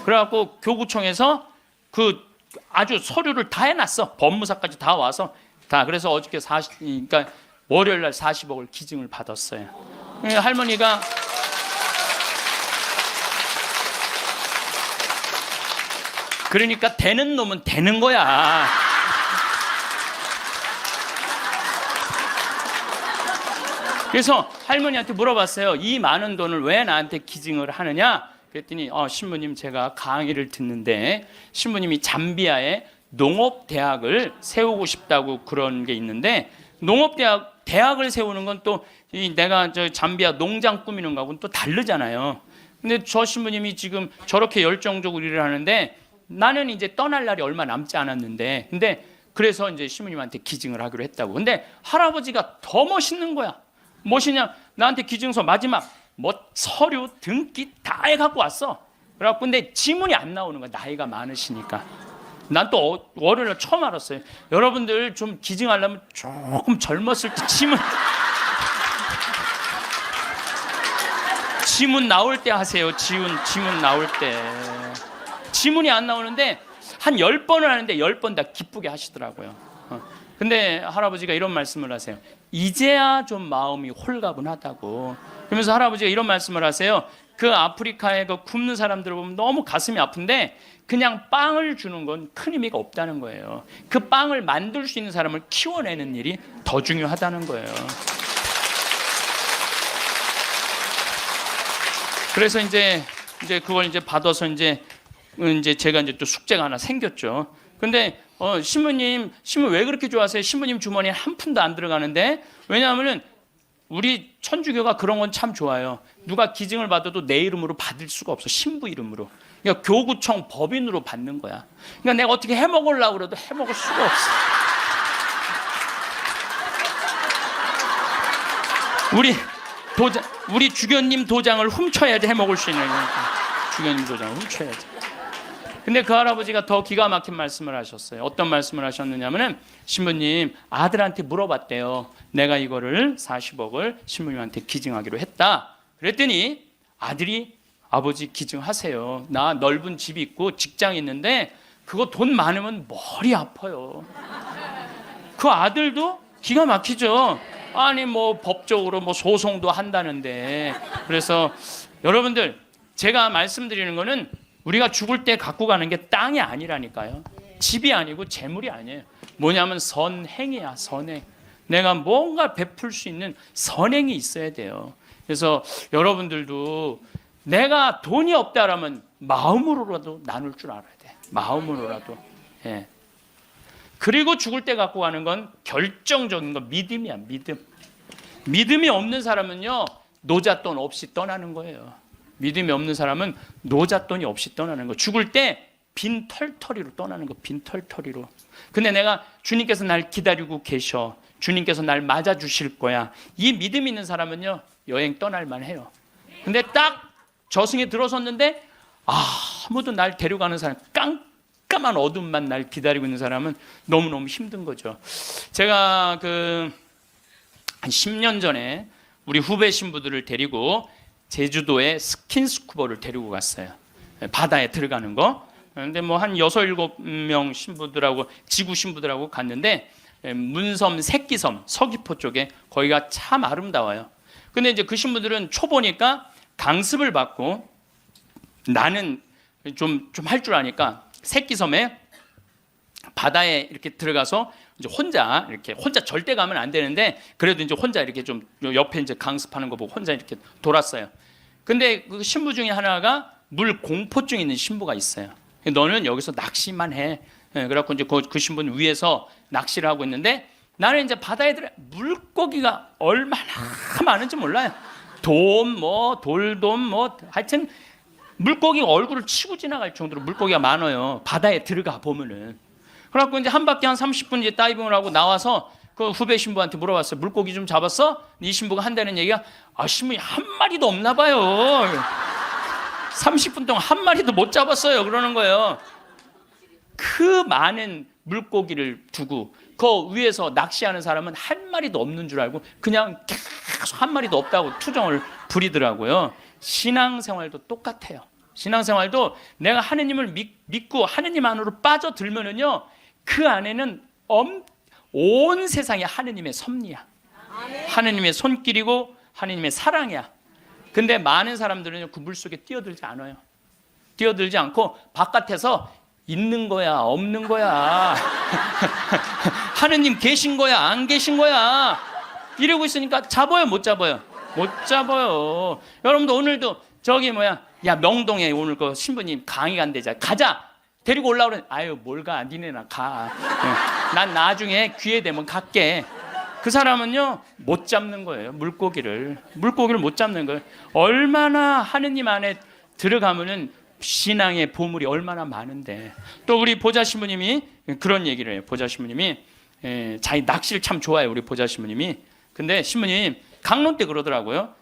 Speaker 1: 그래갖고 교구청에서 그 아주 서류를 다 해놨어. 법무사까지 다 와서 다. 그래서 어저께 그러니까 월요일 날 40억을 기증을 받았어요. 할머니가 그러니까 되는 놈은 되는 거야. 그래서 할머니한테 물어봤어요. 이 많은 돈을 왜 나한테 기증을 하느냐? 그랬더니 신부님 제가 강의를 듣는데 신부님이 잠비아에 농업대학을 세우고 싶다고 그런 게 있는데, 농업대학을 세우는 건 또 내가 저 잠비아 농장 꾸미는 거하고는 또 다르잖아요. 근데 저 신부님이 지금 저렇게 열정적으로 일을 하는데 나는 이제 떠날 날이 얼마 남지 않았는데, 근데 그래서 이제 신부님한테 기증을 하기로 했다고. 근데 할아버지가 더 멋있는 거야. 멋있냐? 나한테 기증서 마지막 서류 등기 다 해갖고 왔어. 그래갖고 근데 지문이 안 나오는 거야. 나이가 많으시니까. 난 또 월요일날 처음 알았어요. 여러분들 좀 기증하려면 조금 젊었을 때 지문 나올 때 하세요. 지문 나올 때. 지문이 안 나오는데 한 10번을 하는데 10번 다 기쁘게 하시더라고요. 근데 할아버지가 이런 말씀을 하세요. 이제야 좀 마음이 홀가분하다고. 그러면서 할아버지가 이런 말씀을 하세요. 그 아프리카에 그 굶는 사람들을 보면 너무 가슴이 아픈데 그냥 빵을 주는 건 큰 의미가 없다는 거예요. 그 빵을 만들 수 있는 사람을 키워내는 일이 더 중요하다는 거예요. 그래서 이제 그걸 이제 받아서 이제 제가 이제 또 숙제가 하나 생겼죠. 근데 신부님 왜 그렇게 좋아하세요? 신부님 주머니에 한 푼도 안 들어가는데. 왜냐하면은 우리 천주교가 그런 건 참 좋아요. 누가 기증을 받아도 내 이름으로 받을 수가 없어. 신부 이름으로. 그러니까 교구청 법인으로 받는 거야. 그러니까 내가 어떻게 해먹으려고 그래도 해먹을 수가 없어. 우리 주교님 도장을 훔쳐야지 해먹을 수 있는 거니까. 주교님 도장을 훔쳐야지. 근데 그 할아버지가 더 기가 막힌 말씀을 하셨어요. 어떤 말씀을 하셨느냐면은 신부님 아들한테 물어봤대요. 내가 이거를 40억을 신부님한테 기증하기로 했다. 그랬더니 아들이 아버지 기증하세요. 나 넓은 집이 있고 직장이 있는데 그거 돈 많으면 머리 아파요. 그 아들도 기가 막히죠. 아니 뭐 법적으로 뭐 소송도 한다는데. 그래서 여러분들 제가 말씀드리는 거는 우리가 죽을 때 갖고 가는 게 땅이 아니라니까요. 집이 아니고 재물이 아니에요. 뭐냐면 선행이야. 선행. 내가 뭔가 베풀 수 있는 선행이 있어야 돼요. 그래서 여러분들도 내가 돈이 없다라면 마음으로라도 나눌 줄 알아야 돼. 마음으로라도. 예. 그리고 죽을 때 갖고 가는 건 결정적인 건 믿음이야. 믿음이 없는 사람은요 노잣돈 없이 떠나는 거예요. 믿음이 없는 사람은 노잣돈이 없이 떠나는 거. 죽을 때 빈 털터리로 떠나는 거. 빈 털터리로. 근데 내가 주님께서 날 기다리고 계셔. 주님께서 날 맞아주실 거야. 이 믿음이 있는 사람은요 여행 떠날만 해요. 근데 딱 저승에 들어섰는데 아무도 날 데려가는 사람, 깜깜한 어둠만 날 기다리고 있는 사람은 너무너무 힘든 거죠. 제가 한 10년 전에 우리 후배 신부들을 데리고 제주도에 스킨스쿠버를 데리고 갔어요. 바다에 들어가는 거. 근데 뭐 한 6, 7명 신부들하고 지구 신부들하고 갔는데 문섬, 새끼섬, 서귀포 쪽에 거기가 참 아름다워요. 근데 이제 그 신부들은 초보니까 강습을 받고 나는 좀 할 줄 아니까 새끼 섬에 바다에 이렇게 들어가서 이제 혼자 절대 가면 안 되는데 그래도 이제 혼자 이렇게 좀 옆에 이제 강습하는 거 보고 혼자 이렇게 돌았어요. 근데 그 신부 중에 하나가 물 공포증 있는 신부가 있어요. 너는 여기서 낚시만 해. 그래갖고 이제 그 신부는 위에서 낚시를 하고 있는데 나는 이제 바다에 들어 물고기가 얼마나 많은지 몰라요. 돌돔 하여튼 물고기가 얼굴을 치고 지나갈 정도로 물고기가 많아요. 바다에 들어가 보면은. 그래갖고 이제 한 바퀴 한 30분 이제 다이빙을 하고 나와서 그 후배 신부한테 물어봤어요. 물고기 좀 잡았어? 이 신부가 한다는 얘기가 신부이 한 마리도 없나 봐요. 30분 동안 한 마리도 못 잡았어요. 그러는 거예요. 그 많은 물고기를 두고 그 위에서 낚시하는 사람은 한 마리도 없는 줄 알고 그냥 계속 한 마리도 없다고 투정을 부리더라고요. 신앙생활도 똑같아요. 신앙생활도 내가 하느님을 믿고 하느님 안으로 빠져들면은요, 그 안에는 온 세상이 하느님의 섭리야. 하느님의 손길이고 하느님의 사랑이야. 근데 많은 사람들은 그 물속에 뛰어들지 않아요. 뛰어들지 않고 바깥에서 있는 거야, 없는 거야. 하느님 계신 거야, 안 계신 거야. 이러고 있으니까 잡아요, 못 잡아요? 못 잡아요. 여러분도 오늘도 야 명동에 오늘 그 신부님 강의 간대자 가자. 데리고 올라오래. 아유 뭘 가, 니네나 가. 난 나중에 기회 되면 갈게. 그 사람은요 못 잡는 거예요. 물고기를 못 잡는 거예요. 얼마나 하느님 안에 들어가면은 신앙의 보물이 얼마나 많은데. 또 우리 보좌 신부님이 그런 얘기를 해요. 보좌 신부님이 자기 낚시를 참 좋아해요. 우리 보좌 신부님이. 근데 신부님 강론 때 그러더라고요.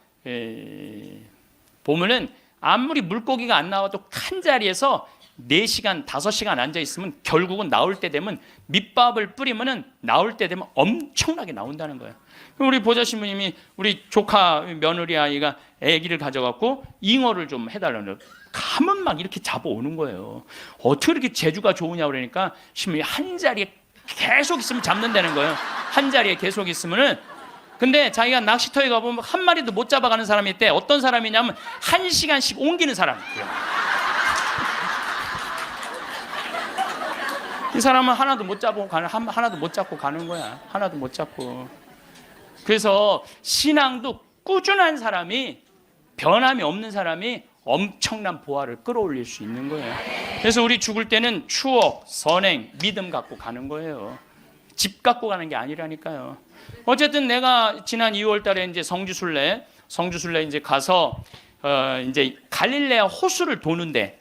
Speaker 1: 보면은 아무리 물고기가 안 나와도 한 자리에서 4시간, 5시간 앉아있으면 결국은 나올 때 되면 밑밥을 뿌리면은 나올 때 되면 엄청나게 나온다는 거예요. 우리 보좌 신부님이 우리 조카 며느리 아이가 아기를 가져갖고 잉어를 좀 해달라는 가면 막 이렇게 잡아오는 거예요. 어떻게 이렇게 재주가 좋으냐 그러니까 신부님이 한 자리에 계속 있으면 잡는다는 거예요. 한 자리에 계속 있으면은. 근데 자기가 낚시터에 가보면 한 마리도 못 잡아가는 사람이 있대. 어떤 사람이냐면 1시간씩 옮기는 사람이에요. 이 사람은 하나도 못 잡고 가는 거야. 하나도 못 잡고. 그래서 신앙도 꾸준한 사람이, 변함이 없는 사람이 엄청난 보화를 끌어올릴 수 있는 거예요. 그래서 우리 죽을 때는 추억, 선행, 믿음 갖고 가는 거예요. 집 갖고 가는 게 아니라니까요. 어쨌든 내가 지난 2월 달에 이제 성주순례 이제 가서 이제 갈릴레아 호수를 도는데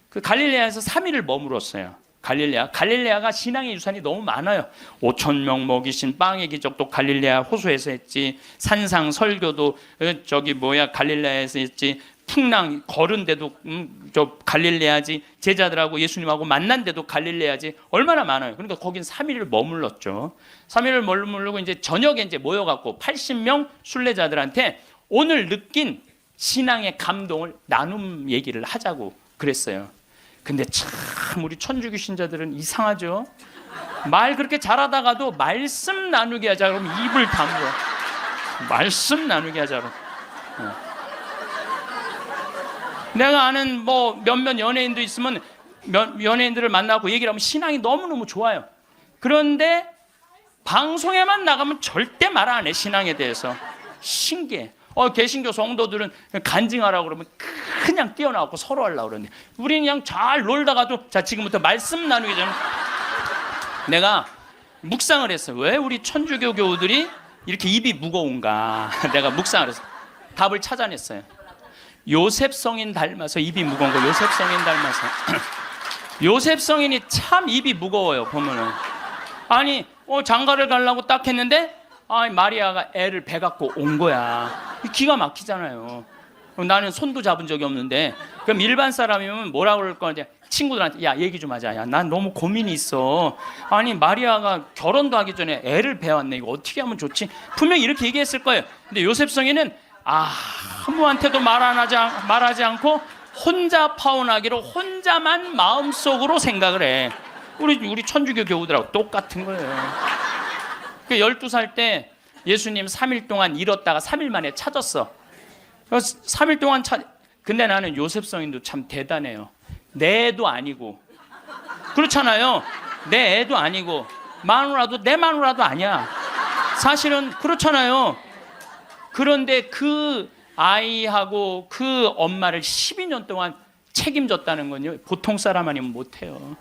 Speaker 1: 그 갈릴레아에서 3일을 머물었어요. 갈릴레아가 신앙의 유산이 너무 많아요. 5,000명 먹이신 빵의 기적도 갈릴레아 호수에서 했지. 산상 설교도 갈릴레아에서 했지. 풍랑 걸은 데도 갈릴레아지. 제자들하고 예수님하고 만난 데도 갈릴레아지. 얼마나 많아요. 그러니까 거긴 3일을 머물렀죠. 3일을 머물고 이제 저녁에 이제 모여갖고 80명 순례자들한테 오늘 느낀 신앙의 감동을 나눔 얘기를 하자고 그랬어요. 근데 참 우리 천주교 신자들은 이상하죠. 말 그렇게 잘하다가도 말씀 나누게 하자 그러면 입을 다물어. 말씀 나누게 하자 그러면. 내가 아는 몇몇 연예인도 있으면 연예인들을 만나고 얘기를 하면 신앙이 너무너무 좋아요. 그런데 방송에만 나가면 절대 말 안 해. 신앙에 대해서. 신기해. 개신교 성도들은 간증하라고 그러면 그냥 뛰어나가고 서로 하려고 그러는데 우리는 그냥 잘 놀다가도 자 지금부터 말씀 나누기 전에 내가 묵상을 했어요. 왜 우리 천주교 교우들이 이렇게 입이 무거운가. 내가 묵상을 했어요. 답을 찾아냈어요. 요셉 성인 닮아서 입이 무거운 거. 요셉 성인 닮아서. 요셉 성인이 참 입이 무거워요. 보면은 아니 장가를 가려고 딱 했는데 마리아가 애를 배 갖고 온 거야. 기가 막히잖아요. 나는 손도 잡은 적이 없는데 그럼 일반 사람이면 뭐라 그럴 거냐. 친구들한테 야 얘기 좀 하자. 야 난 너무 고민이 있어. 아니 마리아가 결혼도 하기 전에 애를 배웠네. 이거 어떻게 하면 좋지? 분명히 이렇게 얘기했을 거예요. 근데 요셉 성인은 아무한테도 말하지 않고 혼자 파혼하기로 혼자만 마음속으로 생각을 해. 우리 천주교 교우들하고 똑같은 거예요. 12살 때 예수님 3일 동안 잃었다가 3일 만에 찾았어. 3일 동안 근데 나는 요셉 성인도 참 대단해요. 내 애도 아니고 그렇잖아요. 내 애도 아니고 마누라도 내 마누라도 아니야. 사실은 그렇잖아요. 그런데 그 아이하고 그 엄마를 12년 동안 책임졌다는 건요, 보통 사람 아니면 못해요.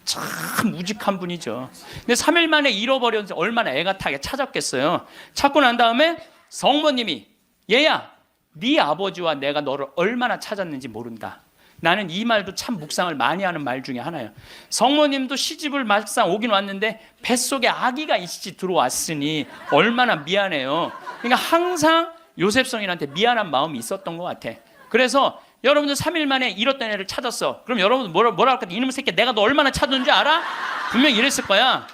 Speaker 1: 참 무직한 분이죠. 근데 3일 만에 잃어버렸는데 얼마나 애가 타게 찾았겠어요. 찾고 난 다음에 성모님이, 얘야, 네 아버지와 내가 너를 얼마나 찾았는지 모른다. 나는 이 말도 참 묵상을 많이 하는 말 중에 하나예요. 성모님도 시집을 막상 오긴 왔는데 뱃속에 아기가 이씨 들어왔으니 얼마나 미안해요. 그러니까 항상 요셉성인한테 미안한 마음이 있었던 것 같아. 그래서 여러분들 3일 만에 잃었던 애를 찾았어. 그럼 여러분들 뭐라 할까? 이놈의 새끼, 내가 너 얼마나 찾았는지 알아? 분명히 이랬을 거야.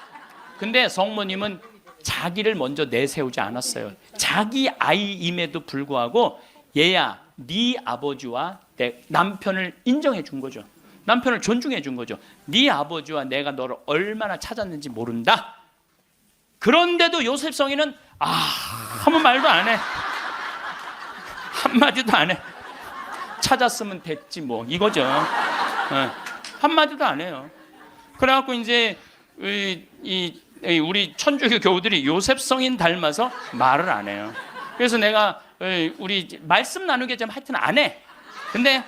Speaker 1: 근데 성모님은 자기를 먼저 내세우지 않았어요. 자기 아이임에도 불구하고 얘야, 네 아버지와 내 남편을 인정해 준 거죠. 남편을 존중해 준 거죠. 네 아버지와 내가 너를 얼마나 찾았는지 모른다. 그런데도 요셉 성인은 아무 말도 안 해. 한마디도 안 해. 찾았으면 됐지 뭐 이거죠. 한마디도 안 해요. 그래갖고 이제 우리 천주교 교우들이 요셉 성인 닮아서 말을 안 해요. 그래서 내가 우리 말씀 나누게 좀 하여튼 안 해. 근데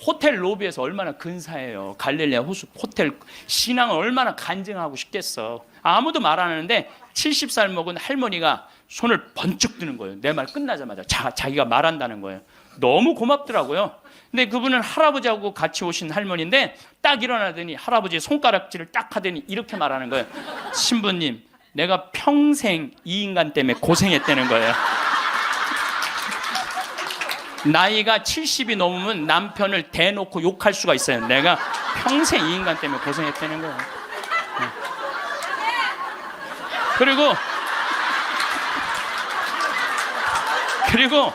Speaker 1: 호텔 로비에서 얼마나 근사해요. 갈릴레아 호텔 신앙을 얼마나 간증하고 싶겠어. 아무도 말 안 하는데 70살 먹은 할머니가 손을 번쩍 드는 거예요. 내 말 끝나자마자 자기가 말한다는 거예요. 너무 고맙더라고요. 근데 그분은 할아버지하고 같이 오신 할머니인데 딱 일어나더니 할아버지의 손가락질을 딱 하더니 이렇게 말하는 거예요. 신부님, 내가 평생 이 인간 때문에 고생했다는 거예요. 나이가 70이 넘으면 남편을 대놓고 욕할 수가 있어요. 내가 평생 이 인간 때문에 고생했다는 거예요. 그리고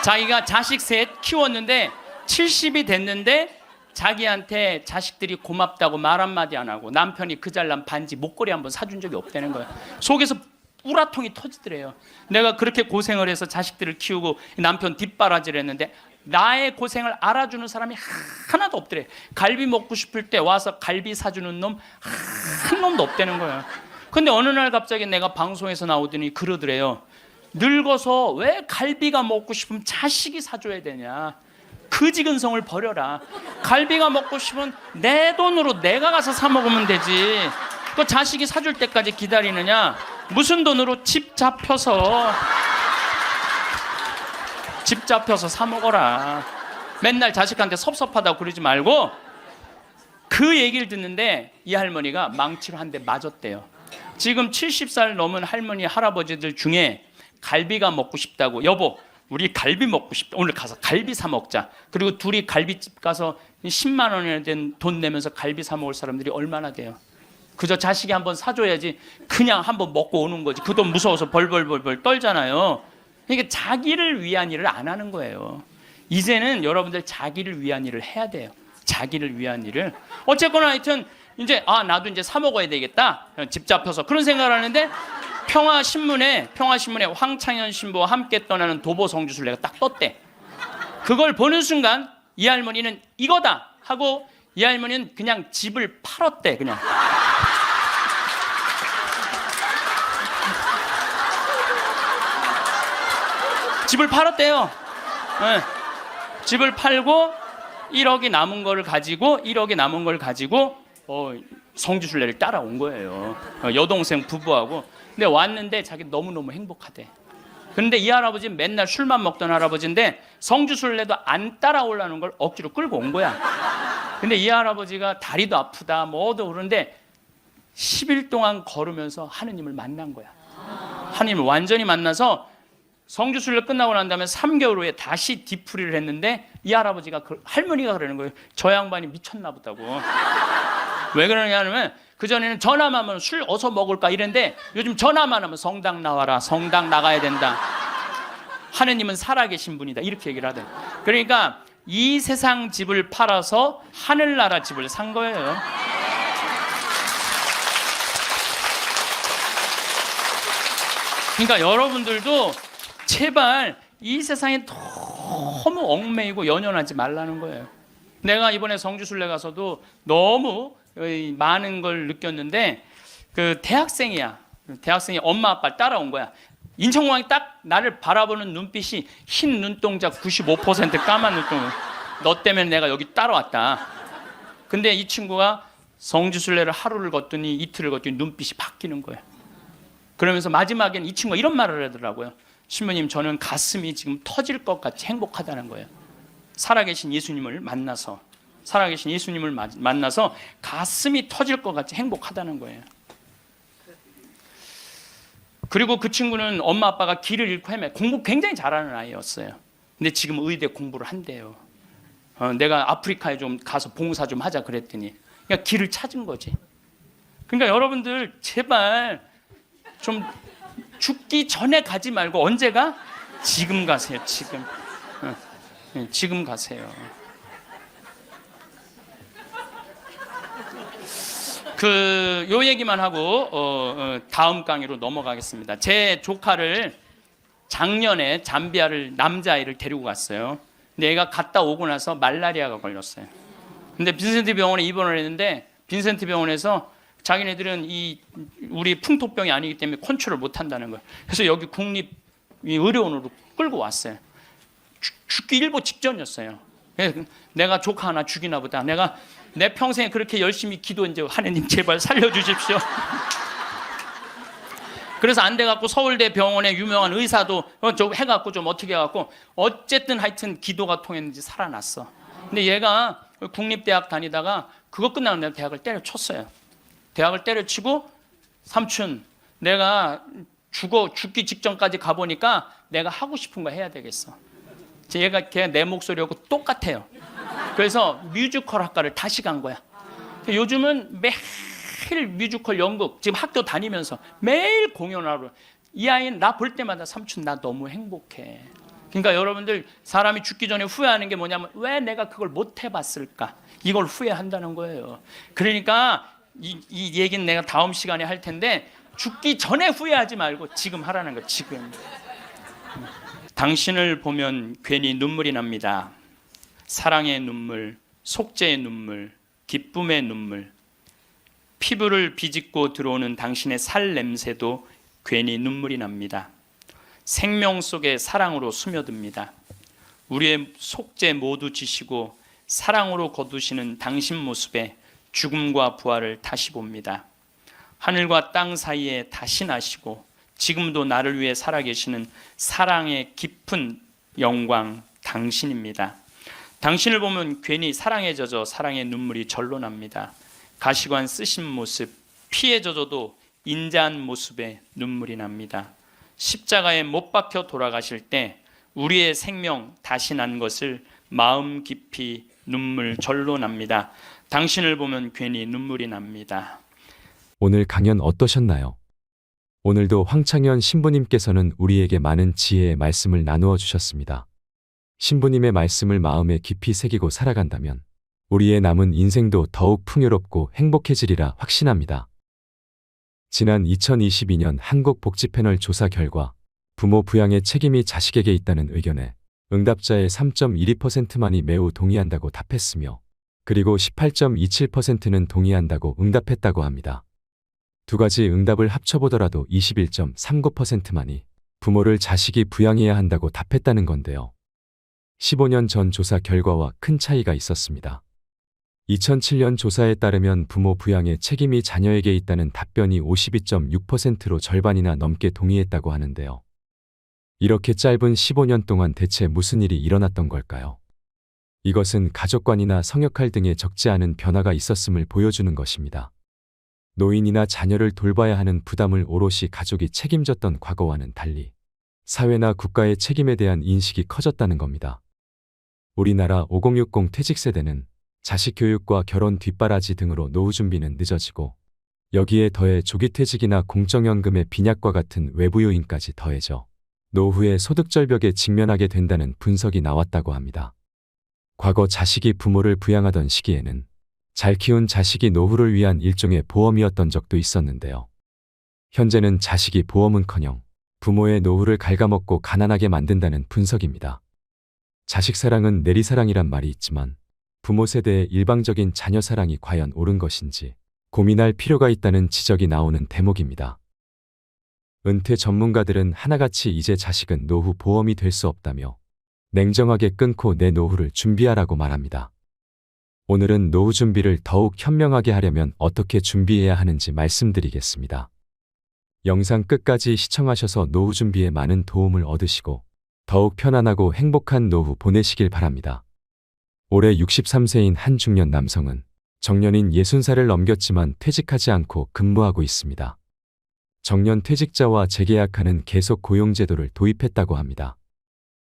Speaker 1: 자기가 자식 셋 키웠는데 70이 됐는데 자기한테 자식들이 고맙다고 말 한마디 안 하고 남편이 그 잘난 반지 목걸이 한번 사준 적이 없다는 거예요. 속에서 우라통이 터지더래요. 내가 그렇게 고생을 해서 자식들을 키우고 남편 뒷바라지를 했는데 나의 고생을 알아주는 사람이 하나도 없더래. 갈비 먹고 싶을 때 와서 갈비 사주는 놈 한 놈도 없다는 거예요. 근데 어느 날 갑자기 내가 방송에서 나오더니 그러더래요. 늙어서 왜 갈비가 먹고 싶으면 자식이 사줘야 되냐. 그지근성을 버려라. 갈비가 먹고 싶으면 내 돈으로 내가 가서 사 먹으면 되지. 그 자식이 사줄 때까지 기다리느냐. 무슨 돈으로 집 잡혀서 사 먹어라. 맨날 자식한테 섭섭하다고 그러지 말고. 그 얘기를 듣는데 이 할머니가 망치로 한 대 맞았대요. 지금 70살 넘은 할머니 할아버지들 중에 갈비가 먹고 싶다고, 여보 우리 갈비 먹고 싶다, 오늘 가서 갈비 사 먹자. 그리고 둘이 갈비집 가서 10만 원이나 된 돈 내면서 갈비 사 먹을 사람들이 얼마나 돼요. 그저 자식이 한번 사줘야지 그냥 한번 먹고 오는 거지. 그 돈 무서워서 벌벌 떨잖아요. 그러니까 자기를 위한 일을 안 하는 거예요. 이제는 여러분들 자기를 위한 일을 해야 돼요. 자기를 위한 일을. 어쨌거나 하여튼 이제 나도 이제 사 먹어야 되겠다. 집 잡혀서 그런 생각을 하는데 평화신문에 황창현 신부와 함께 떠나는 도보 성주순례가 딱 떴대. 그걸 보는 순간 이 할머니는 이거다 하고 이 할머니는 그냥 집을 팔았대. 그냥 집을 팔았대요. 네. 집을 팔고 1억이 남은 걸 가지고 성주순례를 따라온 거예요. 여동생 부부하고. 근데 왔는데 자기 너무너무 행복하대. 그런데 이 할아버지는 맨날 술만 먹던 할아버지인데 성주순례도 안 따라오려는 걸 억지로 끌고 온 거야. 근데 이 할아버지가 다리도 아프다 뭐도 그러는데 10일 동안 걸으면서 하느님을 만난 거야. 하느님을 완전히 만나서 성주순례 끝나고 난 다음에 3개월 후에 다시 뒤풀이를 했는데 이 할아버지가 할머니가 그러는 거예요. 저 양반이 미쳤나 보다고. 왜 그러냐면 그전에는 전화만 하면 술 어서 먹을까 이랬는데 요즘 전화만 하면 성당 나와라, 성당 나가야 된다, 하느님은 살아계신 분이다, 이렇게 얘기를 하대. 그러니까 이 세상 집을 팔아서 하늘나라 집을 산 거예요. 그러니까 여러분들도 제발 이 세상에 너무 얽매이고 연연하지 말라는 거예요. 내가 이번에 성주순례 가서도 너무 많은 걸 느꼈는데 그 대학생이 엄마 아빠를 따라온 거야. 인천공항이 딱 나를 바라보는 눈빛이 흰 눈동자 95% 까만 눈동자. 너 때문에 내가 여기 따라왔다. 근데 이 친구가 성주순례를 하루를 걷더니 이틀을 걷더니 눈빛이 바뀌는 거예요. 그러면서 마지막엔 이 친구가 이런 말을 하더라고요. 신부님, 저는 가슴이 지금 터질 것 같이 행복하다는 거예요. 살아계신 예수님을 만나서 가슴이 터질 것 같이 행복하다는 거예요. 그리고 그 친구는 엄마 아빠가 길을 잃고 공부 굉장히 잘하는 아이였어요. 근데 지금 의대 공부를 한대요. 내가 아프리카에 좀 가서 봉사 좀 하자 그랬더니 그러니까 길을 찾은 거지. 그러니까 여러분들 제발 좀 죽기 전에 가지 말고 언제가? 지금 가세요. 지금 가세요. 요 얘기만 하고 다음 강의로 넘어가겠습니다. 제 조카를 작년에 잠비아를 남자아이를 데리고 갔어요. 근데 얘가 갔다 오고 나서 말라리아가 걸렸어요. 근데 빈센트 병원에 입원을 했는데 빈센트 병원에서 자기네들은 우리 풍토병이 아니기 때문에 컨트롤 못 한다는 거예요. 그래서 여기 국립 의료원으로 끌고 왔어요. 죽기 일보 직전이었어요. 내가 조카 하나 죽이나 보다. 내가 내 평생에 그렇게 열심히 기도했는데 하나님 제발 살려주십시오. 그래서 안 돼갖고 서울대 병원에 유명한 의사도 좀 해갖고 좀 어떻게 해갖고 어쨌든 하여튼 기도가 통했는지 살아났어. 근데 얘가 국립대학 다니다가 그거 끝나고 내가 대학을 때려쳤어요. 대학을 때려치고 삼촌 내가 죽기 직전까지 가보니까 내가 하고 싶은 거 해야 되겠어. 얘가 내 목소리하고 똑같아요. 그래서 뮤지컬 학과를 다시 간 거야. 요즘은 매일 뮤지컬 연극 지금 학교 다니면서 매일 공연하러 이 아이는 나 볼 때마다 삼촌 나 너무 행복해. 그러니까 여러분들 사람이 죽기 전에 후회하는 게 뭐냐면 왜 내가 그걸 못 해봤을까? 이걸 후회한다는 거예요. 그러니까 이 얘기는 내가 다음 시간에 할 텐데 죽기 전에 후회하지 말고 지금 하라는 거. 지금. 당신을 보면 괜히 눈물이 납니다. 사랑의 눈물, 속죄의 눈물, 기쁨의 눈물. 피부를 비집고 들어오는 당신의 살 냄새도 괜히 눈물이 납니다. 생명 속에 사랑으로 스며듭니다. 우리의 속죄 모두 지시고 사랑으로 거두시는 당신 모습에 죽음과 부활을 다시 봅니다. 하늘과 땅 사이에 다시 나시고 지금도 나를 위해 살아계시는 사랑의 깊은 영광 당신입니다. 당신을 보면 괜히 사랑에 젖어 사랑의 눈물이 절로 납니다. 가시관 쓰신 모습, 피에 젖어도 인자한 모습에 눈물이 납니다. 십자가에 못 박혀 돌아가실 때 우리의 생명 다시 난 것을 마음 깊이 눈물 절로 납니다. 당신을 보면 괜히 눈물이 납니다.
Speaker 2: 오늘 강연 어떠셨나요? 오늘도 황창현 신부님께서는 우리에게 많은 지혜의 말씀을 나누어 주셨습니다. 신부님의 말씀을 마음에 깊이 새기고 살아간다면 우리의 남은 인생도 더욱 풍요롭고 행복해지리라 확신합니다. 지난 2022년 한국복지패널 조사 결과 부모 부양의 책임이 자식에게 있다는 의견에 응답자의 3.12%만이 매우 동의한다고 답했으며 그리고 18.27%는 동의한다고 응답했다고 합니다. 두 가지 응답을 합쳐보더라도 21.39%만이 부모를 자식이 부양해야 한다고 답했다는 건데요. 15년 전 조사 결과와 큰 차이가 있었습니다. 2007년 조사에 따르면 부모 부양의 책임이 자녀에게 있다는 답변이 52.6%로 절반이나 넘게 동의했다고 하는데요. 이렇게 짧은 15년 동안 대체 무슨 일이 일어났던 걸까요? 이것은 가족관이나 성역할 등에 적지 않은 변화가 있었음을 보여주는 것입니다. 노인이나 자녀를 돌봐야 하는 부담을 오롯이 가족이 책임졌던 과거와는 달리 사회나 국가의 책임에 대한 인식이 커졌다는 겁니다. 우리나라 5060 퇴직세대는 자식 교육과 결혼 뒷바라지 등으로 노후 준비는 늦어지고 여기에 더해 조기퇴직이나 공적연금의 빈약과 같은 외부 요인까지 더해져 노후의 소득절벽에 직면하게 된다는 분석이 나왔다고 합니다. 과거 자식이 부모를 부양하던 시기에는 잘 키운 자식이 노후를 위한 일종의 보험이었던 적도 있었는데요. 현재는 자식이 보험은커녕 부모의 노후를 갉아먹고 가난하게 만든다는 분석입니다. 자식 사랑은 내리사랑이란 말이 있지만 부모 세대의 일방적인 자녀 사랑이 과연 옳은 것인지 고민할 필요가 있다는 지적이 나오는 대목입니다. 은퇴 전문가들은 하나같이 이제 자식은 노후 보험이 될 수 없다며 냉정하게 끊고 내 노후를 준비하라고 말합니다. 오늘은 노후 준비를 더욱 현명하게 하려면 어떻게 준비해야 하는지 말씀드리겠습니다. 영상 끝까지 시청하셔서 노후 준비에 많은 도움을 얻으시고 더욱 편안하고 행복한 노후 보내시길 바랍니다. 올해 63세인 한 중년 남성은 정년인 60살을 넘겼지만 퇴직하지 않고 근무하고 있습니다. 정년 퇴직자와 재계약하는 계속 고용제도를 도입했다고 합니다.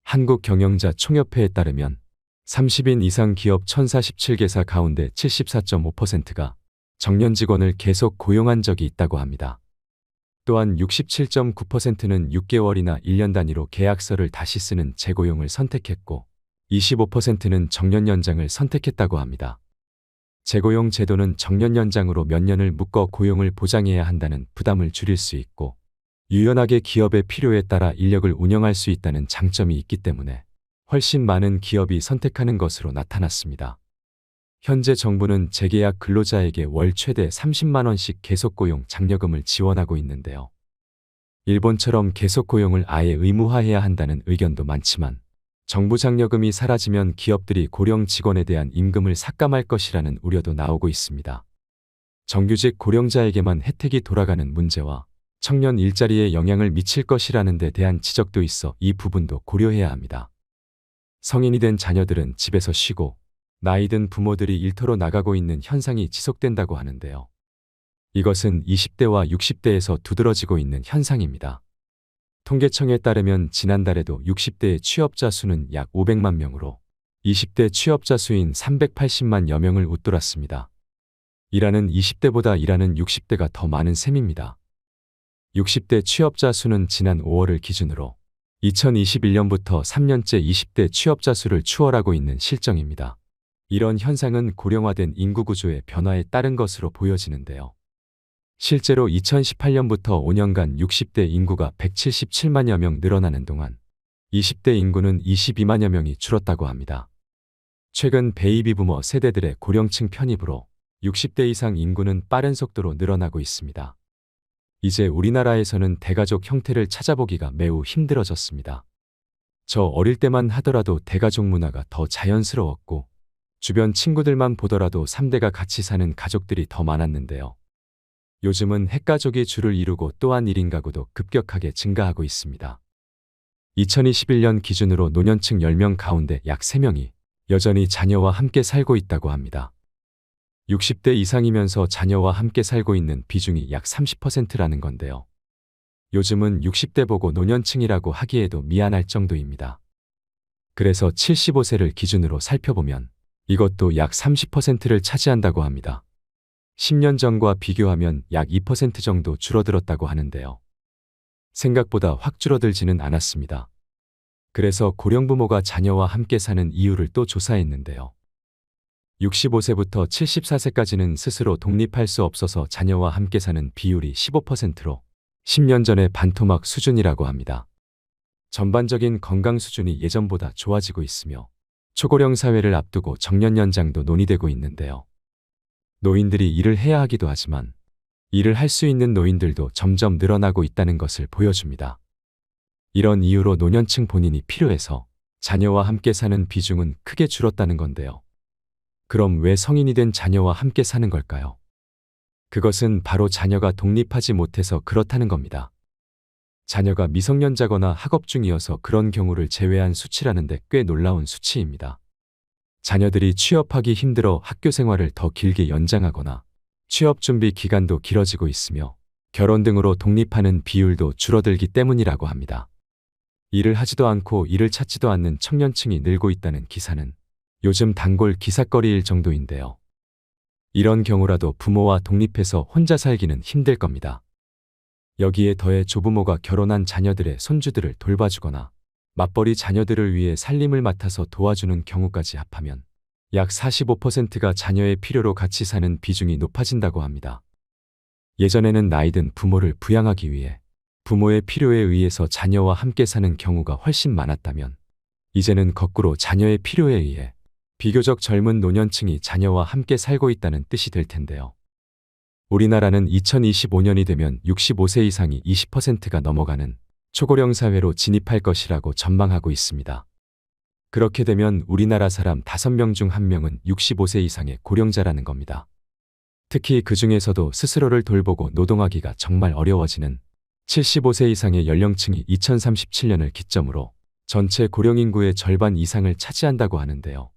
Speaker 2: 한국경영자총협회에 따르면 30인 이상 기업 1047개사 가운데 74.5%가 정년 직원을 계속 고용한 적이 있다고 합니다. 또한 67.9%는 6개월이나 1년 단위로 계약서를 다시 쓰는 재고용을 선택했고 25%는 정년 연장을 선택했다고 합니다. 재고용 제도는 정년 연장으로 몇 년을 묶어 고용을 보장해야 한다는 부담을 줄일 수 있고 유연하게 기업의 필요에 따라 인력을 운영할 수 있다는 장점이 있기 때문에 훨씬 많은 기업이 선택하는 것으로 나타났습니다. 현재 정부는 재계약 근로자에게 월 최대 30만 원씩 계속고용 장려금을 지원하고 있는데요. 일본처럼 계속고용을 아예 의무화해야 한다는 의견도 많지만 정부 장려금이 사라지면 기업들이 고령 직원에 대한 임금을 삭감할 것이라는 우려도 나오고 있습니다. 정규직 고령자에게만 혜택이 돌아가는 문제와 청년 일자리에 영향을 미칠 것이라는 데 대한 지적도 있어 이 부분도 고려해야 합니다. 성인이 된 자녀들은 집에서 쉬고 나이 든 부모들이 일터로 나가고 있는 현상이 지속된다고 하는데요. 이것은 20대와 60대에서 두드러지고 있는 현상입니다. 통계청에 따르면 지난달에도 60대의 취업자 수는 약 500만 명으로 20대 취업자 수인 380만여 명을 웃돌았습니다. 일하는 20대보다 일하는 60대가 더 많은 셈입니다. 60대 취업자 수는 지난 5월을 기준으로 2021년부터 3년째 20대 취업자 수를 추월하고 있는 실정입니다. 이런 현상은 고령화된 인구 구조의 변화에 따른 것으로 보여지는데요. 실제로 2018년부터 5년간 60대 인구가 177만여 명 늘어나는 동안 20대 인구는 22만여 명이 줄었다고 합니다. 최근 베이비 부머 세대들의 고령층 편입으로 60대 이상 인구는 빠른 속도로 늘어나고 있습니다. 이제 우리나라에서는 대가족 형태를 찾아보기가 매우 힘들어졌습니다. 저 어릴 때만 하더라도 대가족 문화가 더 자연스러웠고 주변 친구들만 보더라도 3대가 같이 사는 가족들이 더 많았는데요. 요즘은 핵가족이 주를 이루고 또한 1인 가구도 급격하게 증가하고 있습니다. 2021년 기준으로 노년층 10명 가운데 약 3명이 여전히 자녀와 함께 살고 있다고 합니다. 60대 이상이면서 자녀와 함께 살고 있는 비중이 약 30%라는 건데요. 요즘은 60대 보고 노년층이라고 하기에도 미안할 정도입니다. 그래서 75세를 기준으로 살펴보면 이것도 약 30%를 차지한다고 합니다. 10년 전과 비교하면 약 2% 정도 줄어들었다고 하는데요. 생각보다 확 줄어들지는 않았습니다. 그래서 고령부모가 자녀와 함께 사는 이유를 또 조사했는데요. 65세부터 74세까지는 스스로 독립할 수 없어서 자녀와 함께 사는 비율이 15%로 10년 전의 반토막 수준이라고 합니다. 전반적인 건강 수준이 예전보다 좋아지고 있으며 초고령 사회를 앞두고 정년 연장도 논의되고 있는데요. 노인들이 일을 해야 하기도 하지만 일을 할 수 있는 노인들도 점점 늘어나고 있다는 것을 보여줍니다. 이런 이유로 노년층 본인이 필요해서 자녀와 함께 사는 비중은 크게 줄었다는 건데요. 그럼 왜 성인이 된 자녀와 함께 사는 걸까요? 그것은 바로 자녀가 독립하지 못해서 그렇다는 겁니다. 자녀가 미성년자거나 학업 중이어서 그런 경우를 제외한 수치라는데 꽤 놀라운 수치입니다. 자녀들이 취업하기 힘들어 학교 생활을 더 길게 연장하거나 취업 준비 기간도 길어지고 있으며 결혼 등으로 독립하는 비율도 줄어들기 때문이라고 합니다. 일을 하지도 않고 일을 찾지도 않는 청년층이 늘고 있다는 기사는 요즘 단골 기사거리일 정도인데요. 이런 경우라도 부모와 독립해서 혼자 살기는 힘들 겁니다. 여기에 더해 조부모가 결혼한 자녀들의 손주들을 돌봐주거나 맞벌이 자녀들을 위해 살림을 맡아서 도와주는 경우까지 합하면 약 45%가 자녀의 필요로 같이 사는 비중이 높아진다고 합니다. 예전에는 나이든 부모를 부양하기 위해 부모의 필요에 의해서 자녀와 함께 사는 경우가 훨씬 많았다면 이제는 거꾸로 자녀의 필요에 의해 비교적 젊은 노년층이 자녀와 함께 살고 있다는 뜻이 될 텐데요. 우리나라는 2025년이 되면 65세 이상이 20%가 넘어가는 초고령 사회로 진입할 것이라고 전망하고 있습니다. 그렇게 되면 우리나라 사람 5명 중 1명은 65세 이상의 고령자라는 겁니다. 특히 그 중에서도 스스로를 돌보고 노동하기가 정말 어려워지는 75세 이상의 연령층이 2037년을 기점으로 전체 고령 인구의 절반 이상을 차지한다고 하는데요.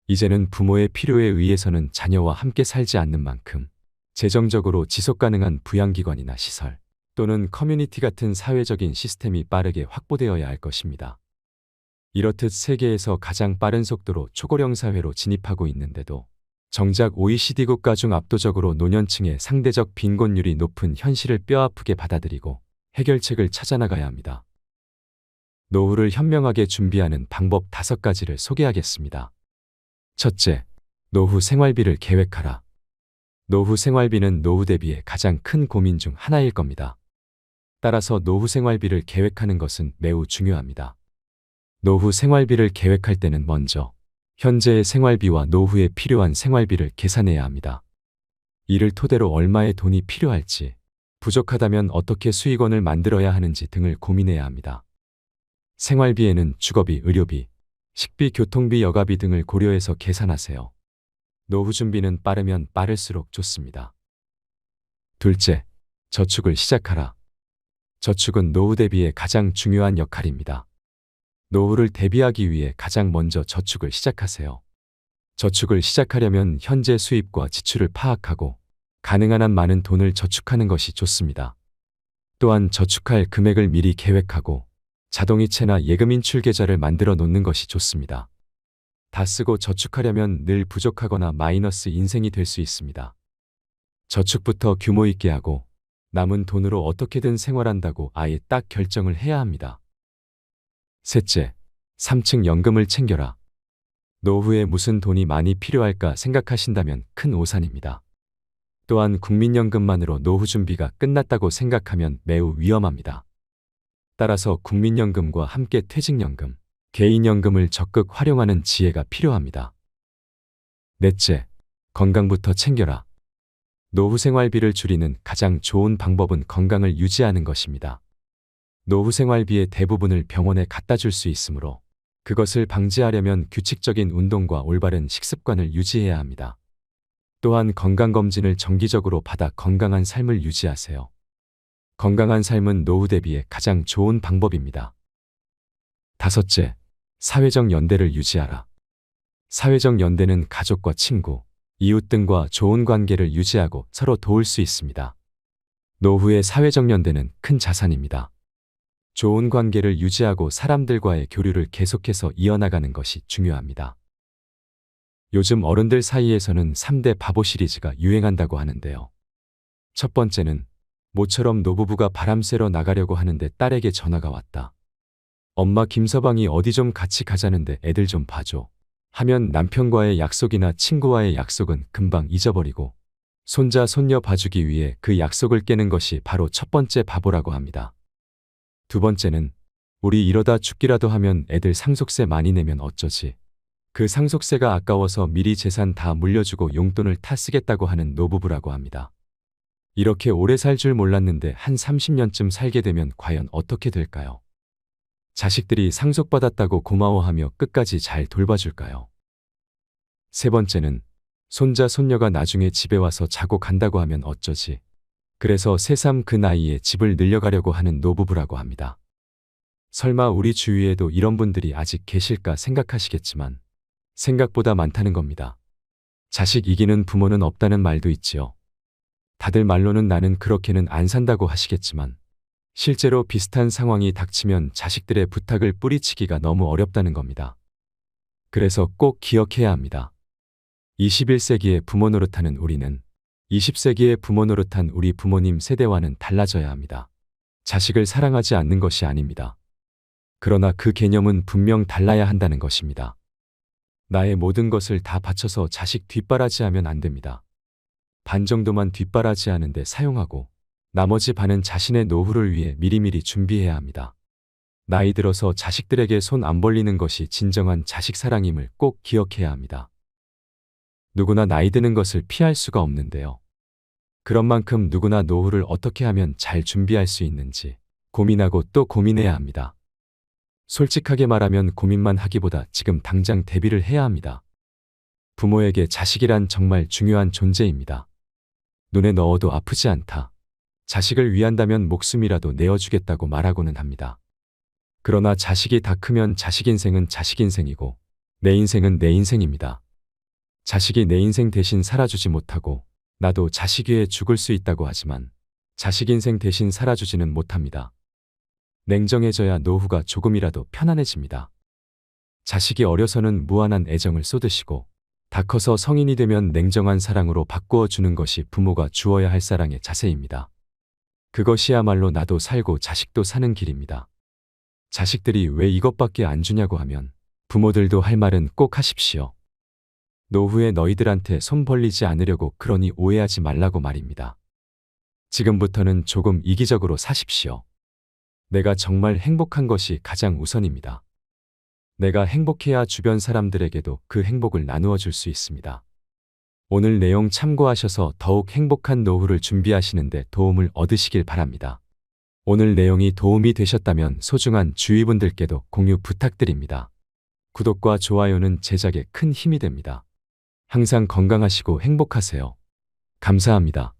Speaker 2: 이제는 부모의 필요에 의해서는 자녀와 함께 살지 않는 만큼 재정적으로 지속 가능한 부양기관이나 시설 또는 커뮤니티 같은 사회적인 시스템이 빠르게 확보되어야 할 것입니다. 이렇듯 세계에서 가장 빠른 속도로 초고령 사회로 진입하고 있는데도 정작 OECD 국가 중 압도적으로 노년층의 상대적 빈곤율이 높은 현실을 뼈아프게 받아들이고 해결책을 찾아나가야 합니다. 노후를 현명하게 준비하는 방법 5가지를 소개하겠습니다. 첫째, 노후 생활비를 계획하라. 노후 생활비는 노후 대비의 가장 큰 고민 중 하나일 겁니다. 따라서 노후 생활비를 계획하는 것은 매우 중요합니다. 노후 생활비를 계획할 때는 먼저 현재의 생활비와 노후에 필요한 생활비를 계산해야 합니다. 이를 토대로 얼마의 돈이 필요할지, 부족하다면 어떻게 수익원을 만들어야 하는지 등을 고민해야 합니다. 생활비에는 주거비, 의료비, 식비, 교통비, 여가비 등을 고려해서 계산하세요. 노후 준비는 빠르면 빠를수록 좋습니다. 둘째, 저축을 시작하라. 저축은 노후 대비의 가장 중요한 역할입니다. 노후를 대비하기 위해 가장 먼저 저축을 시작하세요. 저축을 시작하려면 현재 수입과 지출을 파악하고 가능한 한 많은 돈을 저축하는 것이 좋습니다. 또한 저축할 금액을 미리 계획하고 자동이체나 예금인출 계좌를 만들어 놓는 것이 좋습니다. 다 쓰고 저축하려면 늘 부족하거나 마이너스 인생이 될 수 있습니다. 저축부터 규모 있게 하고 남은 돈으로 어떻게든 생활한다고 아예 딱 결정을 해야 합니다. 셋째, 3층 연금을 챙겨라. 노후에 무슨 돈이 많이 필요할까 생각하신다면 큰 오산입니다. 또한 국민연금만으로 노후 준비가 끝났다고 생각하면 매우 위험합니다. 따라서 국민연금과 함께 퇴직연금, 개인연금을 적극 활용하는 지혜가 필요합니다. 넷째, 건강부터 챙겨라. 노후 생활비를 줄이는 가장 좋은 방법은 건강을 유지하는 것입니다. 노후 생활비의 대부분을 병원에 갖다 줄 수 있으므로 그것을 방지하려면 규칙적인 운동과 올바른 식습관을 유지해야 합니다. 또한 건강검진을 정기적으로 받아 건강한 삶을 유지하세요. 건강한 삶은 노후 대비의 가장 좋은 방법입니다. 다섯째, 사회적 연대를 유지하라. 사회적 연대는 가족과 친구, 이웃 등과 좋은 관계를 유지하고 서로 도울 수 있습니다. 노후의 사회적 연대는 큰 자산입니다. 좋은 관계를 유지하고 사람들과의 교류를 계속해서 이어나가는 것이 중요합니다. 요즘 어른들 사이에서는 3대 바보 시리즈가 유행한다고 하는데요. 첫 번째는 모처럼 노부부가 바람 쐬러 나가려고 하는데 딸에게 전화가 왔다. 엄마 김서방이 어디 좀 같이 가자는데 애들 좀 봐줘. 하면 남편과의 약속이나 친구와의 약속은 금방 잊어버리고 손자 손녀 봐주기 위해 그 약속을 깨는 것이 바로 첫 번째 바보라고 합니다. 두 번째는 우리 이러다 죽기라도 하면 애들 상속세 많이 내면 어쩌지. 그 상속세가 아까워서 미리 재산 다 물려주고 용돈을 타 쓰겠다고 하는 노부부라고 합니다. 이렇게 오래 살 줄 몰랐는데 한 30년쯤 살게 되면 과연 어떻게 될까요? 자식들이 상속받았다고 고마워하며 끝까지 잘 돌봐줄까요? 세 번째는 손자 손녀가 나중에 집에 와서 자고 간다고 하면 어쩌지. 그래서 새삼 그 나이에 집을 늘려가려고 하는 노부부라고 합니다. 설마 우리 주위에도 이런 분들이 아직 계실까 생각하시겠지만 생각보다 많다는 겁니다. 자식 이기는 부모는 없다는 말도 있지요. 다들 말로는 나는 그렇게는 안 산다고 하시겠지만 실제로 비슷한 상황이 닥치면 자식들의 부탁을 뿌리치기가 너무 어렵다는 겁니다. 그래서 꼭 기억해야 합니다. 21세기의 부모 노릇하는 우리는 20세기의 부모 노릇한 우리 부모님 세대와는 달라져야 합니다. 자식을 사랑하지 않는 것이 아닙니다. 그러나 그 개념은 분명 달라야 한다는 것입니다. 나의 모든 것을 다 바쳐서 자식 뒷바라지하면 안 됩니다. 반 정도만 뒷바라지하는데 사용하고 나머지 반은 자신의 노후를 위해 미리미리 준비해야 합니다. 나이 들어서 자식들에게 손 안 벌리는 것이 진정한 자식 사랑임을 꼭 기억해야 합니다. 누구나 나이 드는 것을 피할 수가 없는데요. 그런 만큼 누구나 노후를 어떻게 하면 잘 준비할 수 있는지 고민하고 또 고민해야 합니다. 솔직하게 말하면 고민만 하기보다 지금 당장 대비를 해야 합니다. 부모에게 자식이란 정말 중요한 존재입니다. 눈에 넣어도 아프지 않다. 자식을 위한다면 목숨이라도 내어주겠다고 말하고는 합니다. 그러나 자식이 다 크면 자식 인생은 자식 인생이고 내 인생은 내 인생입니다. 자식이 내 인생 대신 살아주지 못하고 나도 자식 위해 죽을 수 있다고 하지만 자식 인생 대신 살아주지는 못합니다. 냉정해져야 노후가 조금이라도 편안해집니다. 자식이 어려서는 무한한 애정을 쏟으시고 다 커서 성인이 되면 냉정한 사랑으로 바꾸어 주는 것이 부모가 주어야 할 사랑의 자세입니다. 그것이야말로 나도 살고 자식도 사는 길입니다. 자식들이 왜 이것밖에 안 주냐고 하면 부모들도 할 말은 꼭 하십시오. 노후에 너희들한테 손 벌리지 않으려고 그러니 오해하지 말라고 말입니다. 지금부터는 조금 이기적으로 사십시오. 내가 정말 행복한 것이 가장 우선입니다. 내가 행복해야 주변 사람들에게도 그 행복을 나누어 줄 수 있습니다. 오늘 내용 참고하셔서 더욱 행복한 노후를 준비하시는데 도움을 얻으시길 바랍니다. 오늘 내용이 도움이 되셨다면 소중한 주위 분들께도 공유 부탁드립니다. 구독과 좋아요는 제작에 큰 힘이 됩니다. 항상 건강하시고 행복하세요. 감사합니다.